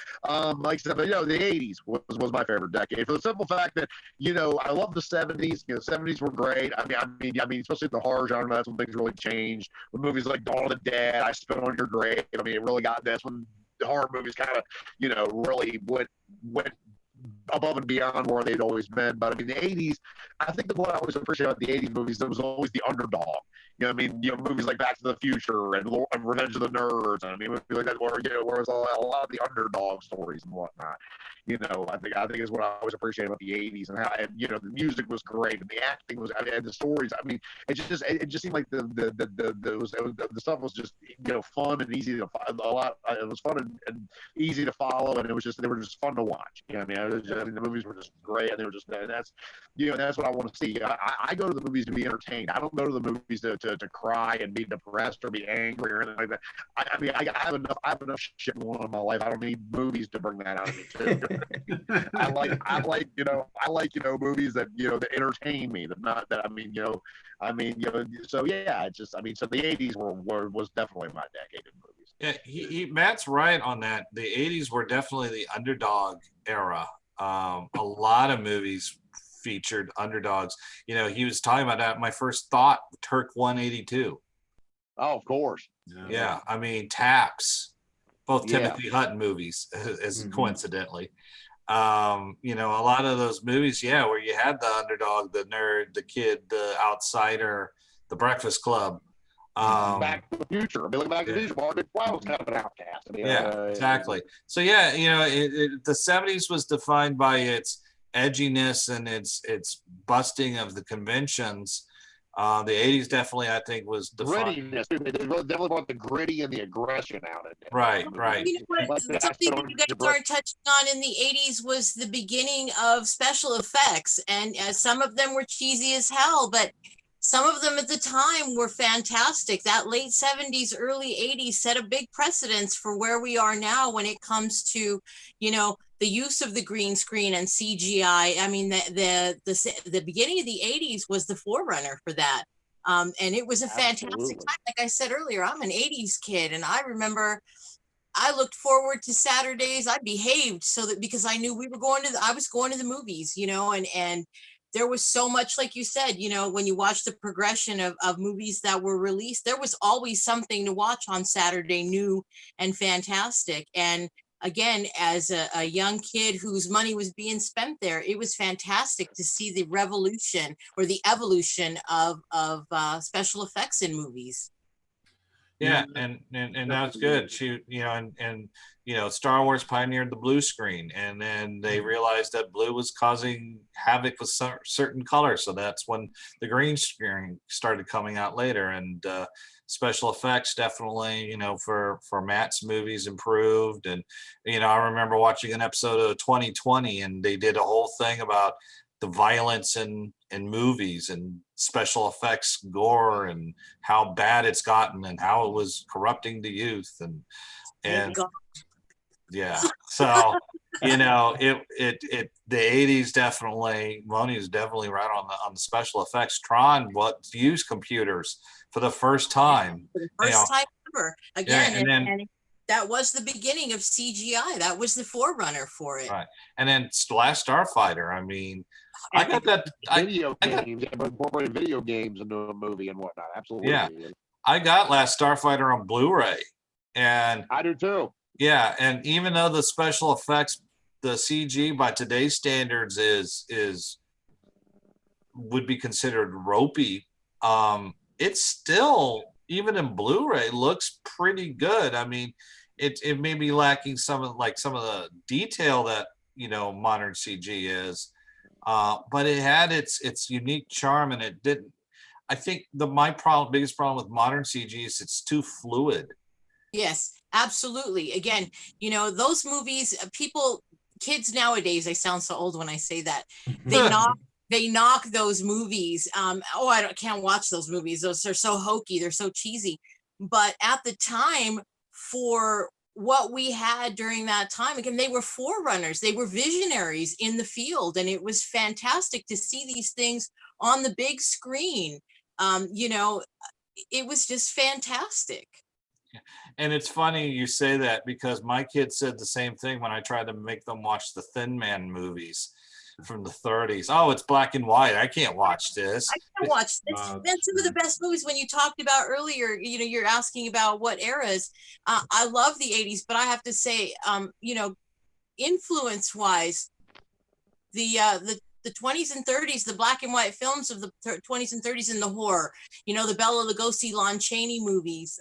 Like I said, the 80s was my favorite decade for the simple fact that, I love the 70s. The 70s were great. I mean, especially the horror genre, that's when things really changed. With movies like Dawn of the Dead, I Spit on Your Grave. I mean, it really that's when the horror movies kind of, really went above and beyond where they'd always been. But I mean, the 80s, I think that what I always appreciate about the 80s movies, there was always the underdog. Movies like Back to the Future and Revenge of the Nerds. I mean, movies like that where it was a lot of the underdog stories and whatnot. I think is what I always appreciate about the 80s and how, the music was great and the acting was, and the stories. I mean, it just seemed like the stuff was just, fun and easy to follow. It was fun and easy to follow, and they were just fun to watch. The movies were just great, and they were just, that's what I want to see. I go to the movies to be entertained. I don't go to the movies to cry and be depressed or be angry or anything like that. I have enough shit going on in my life. I don't need movies to bring that out of me too. I like movies that that entertain me. So yeah, so the 80s was definitely my decade of movies. Yeah, Matt's right on that. The 80s were definitely the underdog era. A lot of movies featured underdogs. He was talking about that. My first thought, Turk 182. Oh, of course. Yeah, I mean, Taps, both Timothy Hutton movies, as coincidentally. A lot of those movies, where you had the underdog, the nerd, the kid, the outsider, the Breakfast Club. Back to the Future. Back to the Future. Mark Byrne was kind of an outcast. Exactly. So the 70s was defined by its edginess and its busting of the conventions. The 80s definitely, I think, was defined. Grittiness. They definitely brought the gritty and the aggression out of it. Right. Something that you guys started touching on in the 80s was the beginning of special effects, and some of them were cheesy as hell, but some of them at the time were fantastic. That late 70s, early 80s set a big precedence for where we are now when it comes to, the use of the green screen and CGI. I mean, the beginning of the 80s was the forerunner for that. And it was a fantastic time. Like I said earlier, I'm an 80s kid, and I remember I looked forward to Saturdays. I behaved because I knew I was going to the movies, and there was so much, like you said, when you watch the progression of movies that were released, there was always something to watch on Saturday, new and fantastic. And again, as a young kid whose money was being spent there, it was fantastic to see the revolution or the evolution of special effects in movies. Yeah, and that's good. Star Wars pioneered the blue screen, and then they realized that blue was causing havoc with certain colors. So that's when the green screen started coming out later, and special effects definitely, for Matt's movies improved. And I remember watching an episode of 2020, and they did a whole thing about the violence in movies and special effects gore and how bad it's gotten and how it was corrupting the youth and yeah. So the 80s definitely, Moni is definitely right on the special effects. Tron used computers for the first time. For the first time ever. Again, yeah, and that was the beginning of CGI. That was the forerunner for it. Right. And then Last Starfighter, I mean, I got that games, incorporated video games into a movie and whatnot. Absolutely. Yeah. I got Last Starfighter on Blu-ray, and I do too. Yeah, and even though the special effects, the CG by today's standards would be considered ropey, it's still, even in Blu-ray, looks pretty good. I mean, it may be lacking some of the detail that modern CG is, but it had its unique charm, and it didn't. I think biggest problem with modern CG is it's too fluid. Yes, absolutely. Again, those movies, kids nowadays, I sound so old when I say that, they knock those movies. I can't watch those movies. Those are so hokey. They're so cheesy. But at the time, for what we had during that time, again, they were forerunners. They were visionaries in the field. And it was fantastic to see these things on the big screen. It was just fantastic. And it's funny you say that, because my kids said the same thing when I tried to make them watch the Thin Man movies from the 30s. Oh, it's black and white. I can't watch this. I can't watch this. That's some of the best movies. When you talked about earlier, you're asking about what eras. I love the 80s, but I have to say, influence-wise, the 20s and 30s, the black and white films of the 20s and 30s, and the horror, the Bela Lugosi, Lon Chaney movies.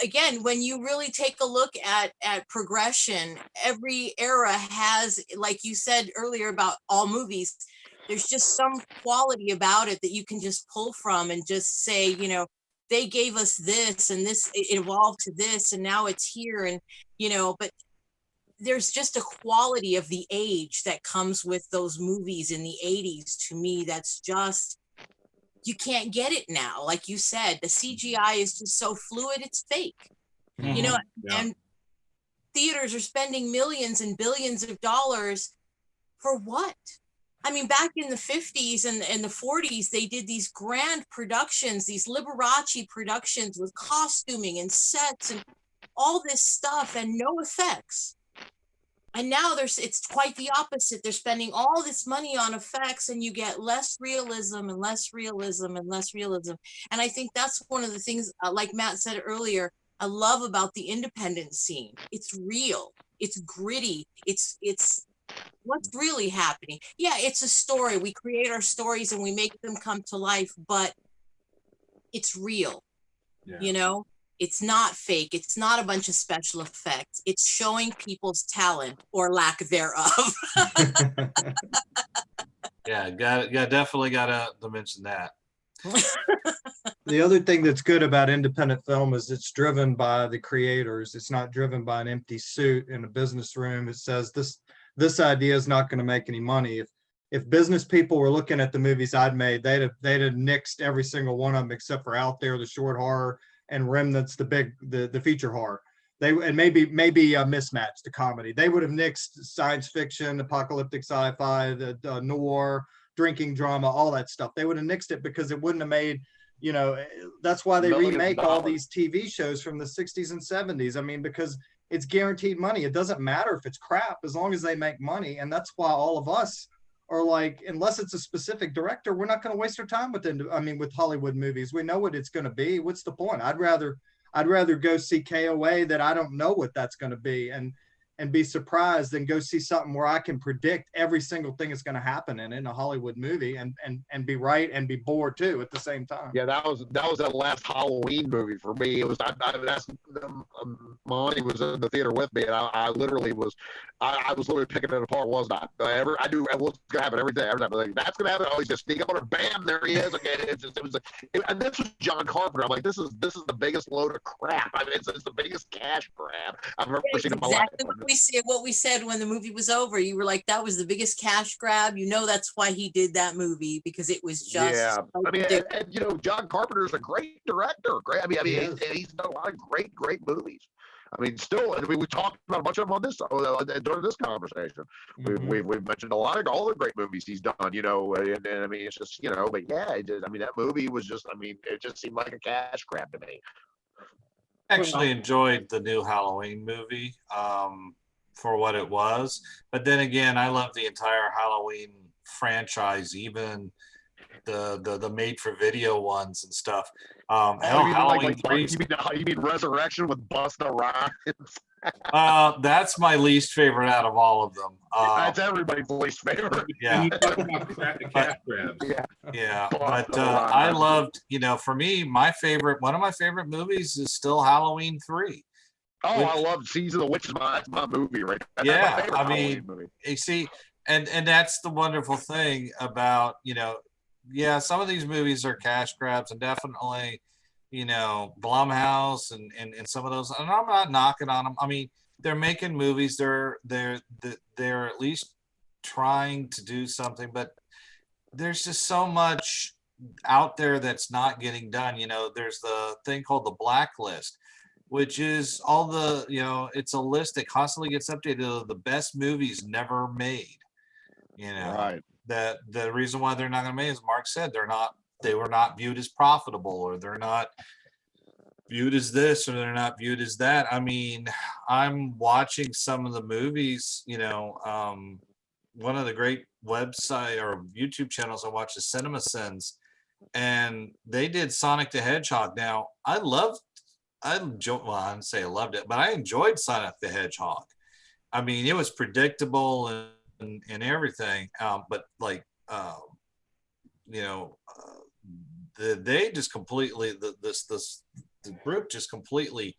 Again, when you really take a look at progression, every era has, like you said earlier about all movies, there's just some quality about it that you can just pull from and just say, they gave us this, and this, it evolved to this, and now it's here. And, but there's just a quality of the age that comes with those movies in the 80s. To me, that's just, you can't get it now. Like you said, the CGI is just so fluid, it's fake. Yeah. And theaters are spending millions and billions of dollars for what? I mean, back in the 50s and the 40s, they did these grand productions, these Liberace productions with costuming and sets and all this stuff, and no effects. And now it's quite the opposite. They're spending all this money on effects, and you get less realism and less realism and less realism. And I think that's one of the things, like Matt said earlier, I love about the independent scene. It's real. It's gritty. It's what's really happening. Yeah, it's a story. We create our stories and we make them come to life, but it's real. Yeah. It's not fake. It's not a bunch of special effects. It's showing people's talent or lack thereof. Yeah, definitely got to mention that. The other thing that's good about independent film is it's driven by the creators. It's not driven by an empty suit in a business room. It says this idea is not going to make any money. If business people were looking at the movies I'd made, they'd have nixed every single one of them except for Out There, the short horror, and Remnants, the feature horror. And maybe Mismatch, the comedy. They would have nixed science fiction, apocalyptic sci-fi, the noir, drinking drama, all that stuff. They would have nixed it because it wouldn't have made, that's why they remake all these TV shows from the 60s and 70s. I mean, because it's guaranteed money. It doesn't matter if it's crap as long as they make money. And that's why all of us are like, unless it's a specific director, we're not going to waste our time with with Hollywood movies. We know what it's going to be. What's the point? I'd rather go see K.O.A. that I don't know what that's going to be and be surprised than go see something where I can predict every single thing that's going to happen in a Hollywood movie and be right and be bored too at the same time. Yeah, that was that last Halloween movie for me. It was Moni was in the theater with me, and I literally was, I was literally picking it apart. Was not I knew what's gonna happen every day. Every time, like, that's gonna happen. Oh, he's just sneak up on her. Bam, there he is. Okay, and this was John Carpenter. I'm like, this is the biggest load of crap. I mean, it's the biggest cash grab I've ever seen in my life. Exactly what we said when the movie was over. You were like, that was the biggest cash grab. You know, that's why he did that movie, because it was just. Yeah, I mean, and you know, John Carpenter is a great director. Great. I mean, he's done a lot of great movies. I mean, still, I mean, we talked about a bunch of them on this during this conversation. We've mentioned all the great movies he's done. You know, and I mean, it's just, you know, but yeah, I mean, that movie was just, I mean, it just seemed like a cash grab to me. Actually enjoyed the new Halloween movie for what it was, but then again, I love the entire Halloween franchise, even the made for video ones and stuff. Hell, Halloween 3. You mean Resurrection with Busta Rhymes? That's my least favorite out of all of them. That's everybody's least favorite. Yeah. And you talk about cash grabs. Yeah, but I loved, you know, for me, one of my favorite movies is still Halloween 3. Oh, I love Season of the Witch. That's my movie, right? Yeah, I mean, you see, and that's the wonderful thing about, you know, yeah, some of these movies are cash grabs, and definitely, you know, Blumhouse and some of those, and I'm not knocking on them. I mean, they're making movies. They're at least trying to do something, but there's just so much out there that's not getting done. You know, there's the thing called the blacklist, which is all the, you know, it's a list that constantly gets updated of the best movies never made. You know, right. That the reason why they're not going to make, as Mark said, they were not viewed as profitable, or they're not viewed as this, or they're not viewed as that. I mean, I'm watching some of the movies, you know, one of the great website or YouTube channels I watch is CinemaSins, and they did Sonic the Hedgehog. Now, I didn't say I loved it, but I enjoyed Sonic the Hedgehog. I mean, it was predictable and everything, but like, you know, they just completely, the group just completely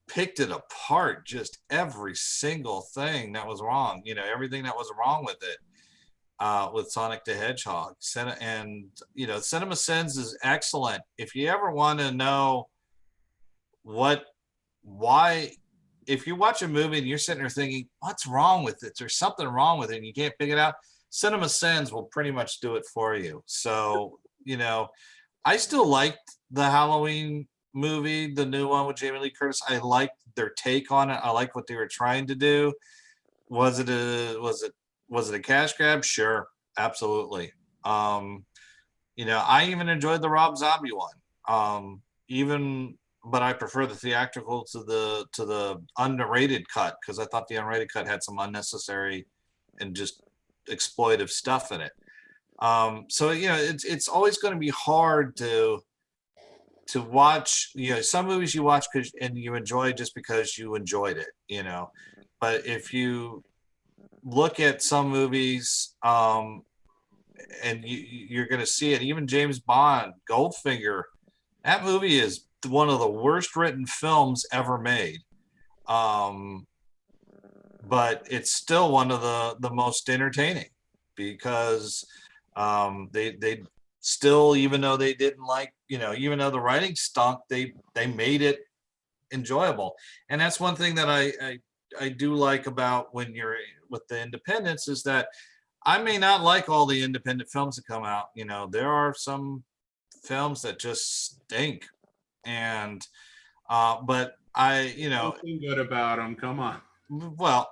picked it apart, just every single thing that was wrong, you know, everything that was wrong with it, with Sonic the Hedgehog. And, you know, CinemaSins is excellent. If you ever want to know why, if you watch a movie and you're sitting there thinking, what's wrong with it? There's something wrong with it, and you can't figure it out, CinemaSins will pretty much do it for you. So, you know, I still liked the Halloween movie, the new one with Jamie Lee Curtis. I liked their take on it. I liked what they were trying to do. Was it a cash grab? Sure, absolutely. You know, I even enjoyed the Rob Zombie one. But I prefer the theatrical to the unrated cut, because I thought the unrated cut had some unnecessary and just exploitive stuff in it. So, you know, it's always going to be hard to watch, you know, some movies you watch and you enjoy just because you enjoyed it, you know. But if you look at some movies, and you're going to see it, even James Bond, Goldfinger, that movie is one of the worst written films ever made. But it's still one of the most entertaining, because they still, even though they didn't like, you know, even though the writing stunk, they made it enjoyable. And that's one thing that I do like about when you're with the independents, is that I may not like all the independent films that come out. You know, there are some films that just stink, and but you know, Nothing good about them. Come on. Well,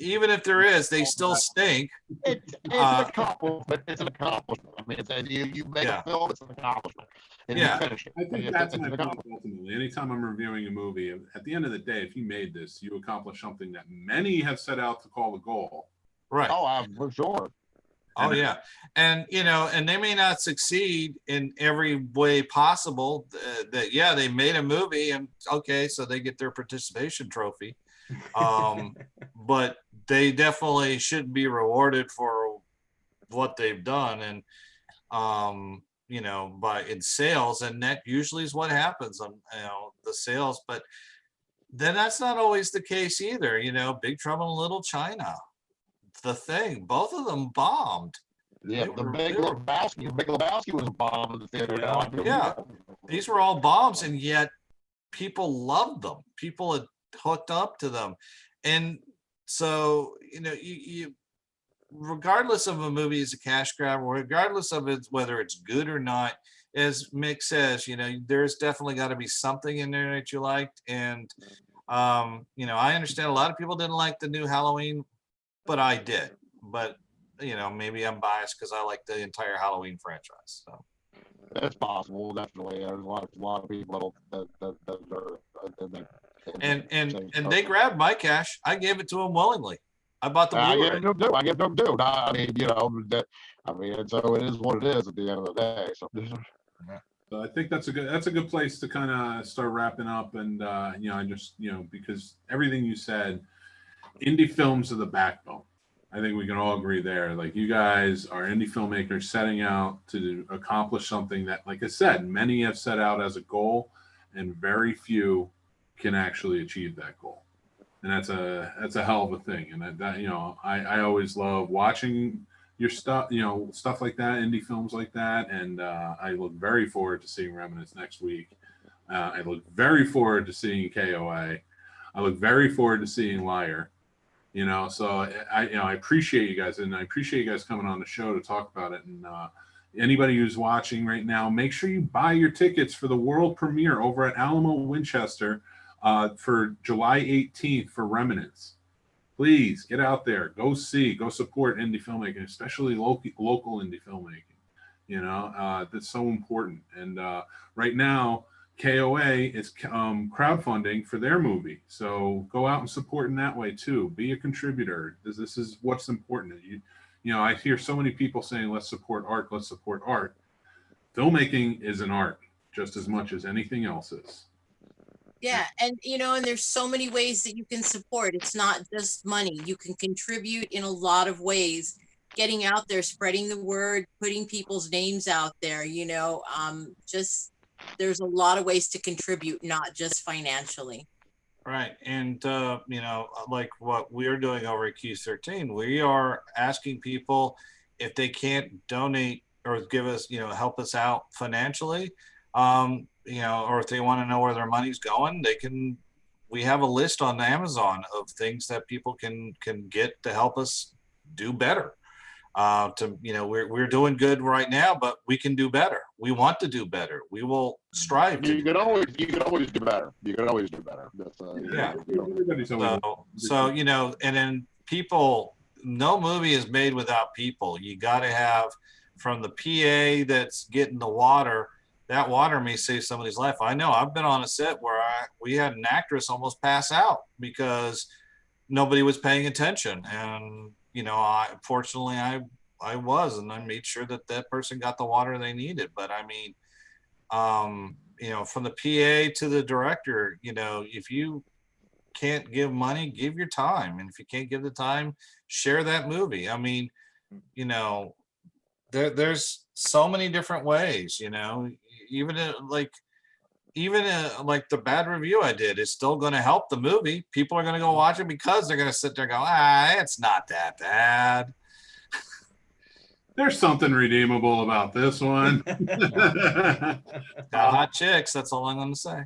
even if there is, they still stink. It's an accomplishment. It's an accomplishment. I mean, you make a film, it's an accomplishment. And Yeah. you finish it. I think that's my point ultimately. Anytime I'm reviewing a movie, at the end of the day, if you made this, you accomplished something that many have set out to call a goal. Right. Oh, for sure. Oh yeah, and and they may not succeed in every way possible. That yeah, they made a movie, and okay, so they get their participation trophy. But they definitely should be rewarded for what they've done, and by in sales, and that usually is what happens on the sales. But then that's not always the case either. Big Trouble in Little China, The Thing, both of them bombed. Yeah, the Big Lebowski was a bomb in the theater. Yeah, these were all bombs, and yet people loved them. People had hooked up to them, and so you regardless of a movie is a cash grab, or regardless of it whether it's good or not, as Mick says, there's definitely got to be something in there that you liked, and I understand a lot of people didn't like the new Halloween, but I did. But maybe I'm biased because I like the entire Halloween franchise. So it's possible, definitely. There's a lot of people that are. And they grabbed my cash. I gave it to them willingly. I bought the Blu-ray. I gave them too. I mean, so it is what it is at the end of the day. So I think that's a good place to kind of start wrapping up. And I just because everything you said, indie films are the backbone. I think we can all agree there. Like, you guys are indie filmmakers setting out to accomplish something that, like I said, many have set out as a goal, and very few can actually achieve that goal. And that's a hell of a thing. And I always love watching your stuff, stuff like that, indie films like that. And I look very forward to seeing Remnants next week. I look very forward to seeing K.O.A. I look very forward to seeing Liar. So I appreciate you guys, and I appreciate you guys coming on the show to talk about it. And anybody who's watching right now, make sure you buy your tickets for the world premiere over at Alamo Winchester for July 18th for Remnants. Please get out there, go support indie filmmaking, especially local indie filmmaking. That's so important. And right now, K.O.A. is crowdfunding for their movie, so go out and support in that way too. Be a contributor. This is what's important. I hear so many people saying, let's support art, let's support art. Filmmaking is an art just as much as anything else is. Yeah, and and there's so many ways that you can support. It's not just money. You can contribute in a lot of ways, getting out there, spreading the word, putting people's names out there, just there's a lot of ways to contribute, not just financially. Right. And, like what we're doing over at Q13, we are asking people if they can't donate or give us, help us out financially, or if they want to know where their money's going, we have a list on Amazon of things that people can get to help us do better. We're doing good right now, but we can do better. We want to do better. We will strive to. You can always do better. You can always do better. That's, yeah. So and then people. No movie is made without people. You got to have, from the PA that's getting the water. That water may save somebody's life. I know. I've been on a set where we had an actress almost pass out because nobody was paying attention, and fortunately I was, and I made sure that person got the water they needed. But I mean, from the PA to the director, if you can't give money, give your time. And if you can't give the time, share that movie. I mean, there's so many different ways, even like the bad review I did is still going to help the movie. People are going to go watch it because they're going to sit there and go, it's not that bad. There's something redeemable about this one. Got hot chicks. That's all I'm going to say.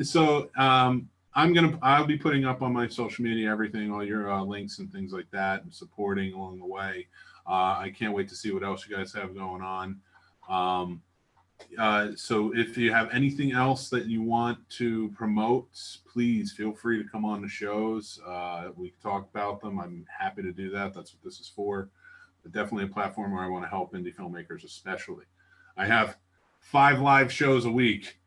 So I'll be putting up on my social media everything, all your links and things like that, and supporting along the way. I can't wait to see what else you guys have going on. So if you have anything else that you want to promote, please feel free to come on the shows. We can talk about them. I'm happy to do that. That's what this is for. But definitely a platform where I want to help indie filmmakers, especially. I have 5 live shows a week.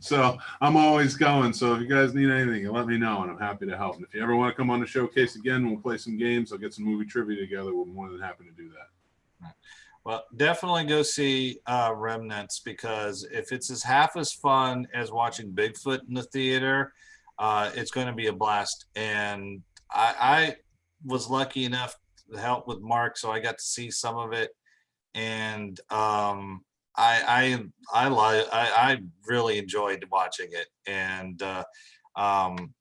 So I'm always going. So if you guys need anything, you let me know, and I'm happy to help. And if you ever want to come on the showcase again, we'll play some games. I'll get some movie trivia together. We're more than happy to do that. Well, definitely go see Remnants, because if it's half as fun as watching Bigfoot in the theater, it's going to be a blast. And I was lucky enough to help with Mark, so I got to see some of it, and I really enjoyed watching it. And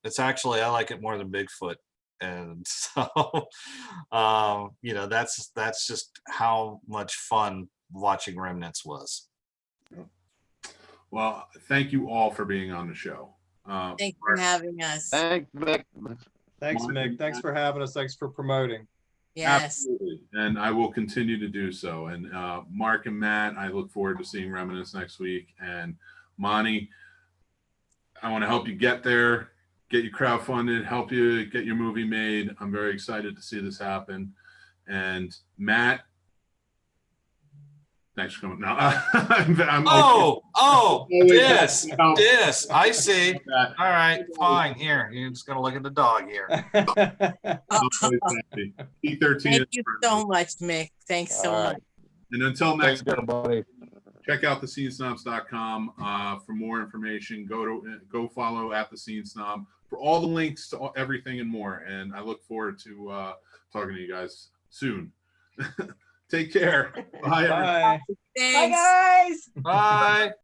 it's actually, I like it more than Bigfoot. And so you know, that's just how much fun watching Remnants was. Well, thank you all for being on the show. Thanks for having us. Thanks, Vic. Thanks, Mark Mick. and Thanks Matt. for having us. Thanks for promoting. Yes. Absolutely. And I will continue to do so. And Mark and Matt, I look forward to seeing Remnants next week. And Moni, I want to help you get there, get you crowdfunded, help you get your movie made. I'm very excited to see this happen. And Matt, thanks for coming. No, Yes, I see. All right, fine. Here, you're just gonna look at the dog here. P13. Thank you so much, Mick. Thanks so much. And until next Thanks, everybody. check out thescenesnobs.com for more information. Go follow at the Scene Snob for all the links to everything and more. And I look forward to talking to you guys soon. Take care. Bye. Bye. Thanks. Bye, guys. Bye.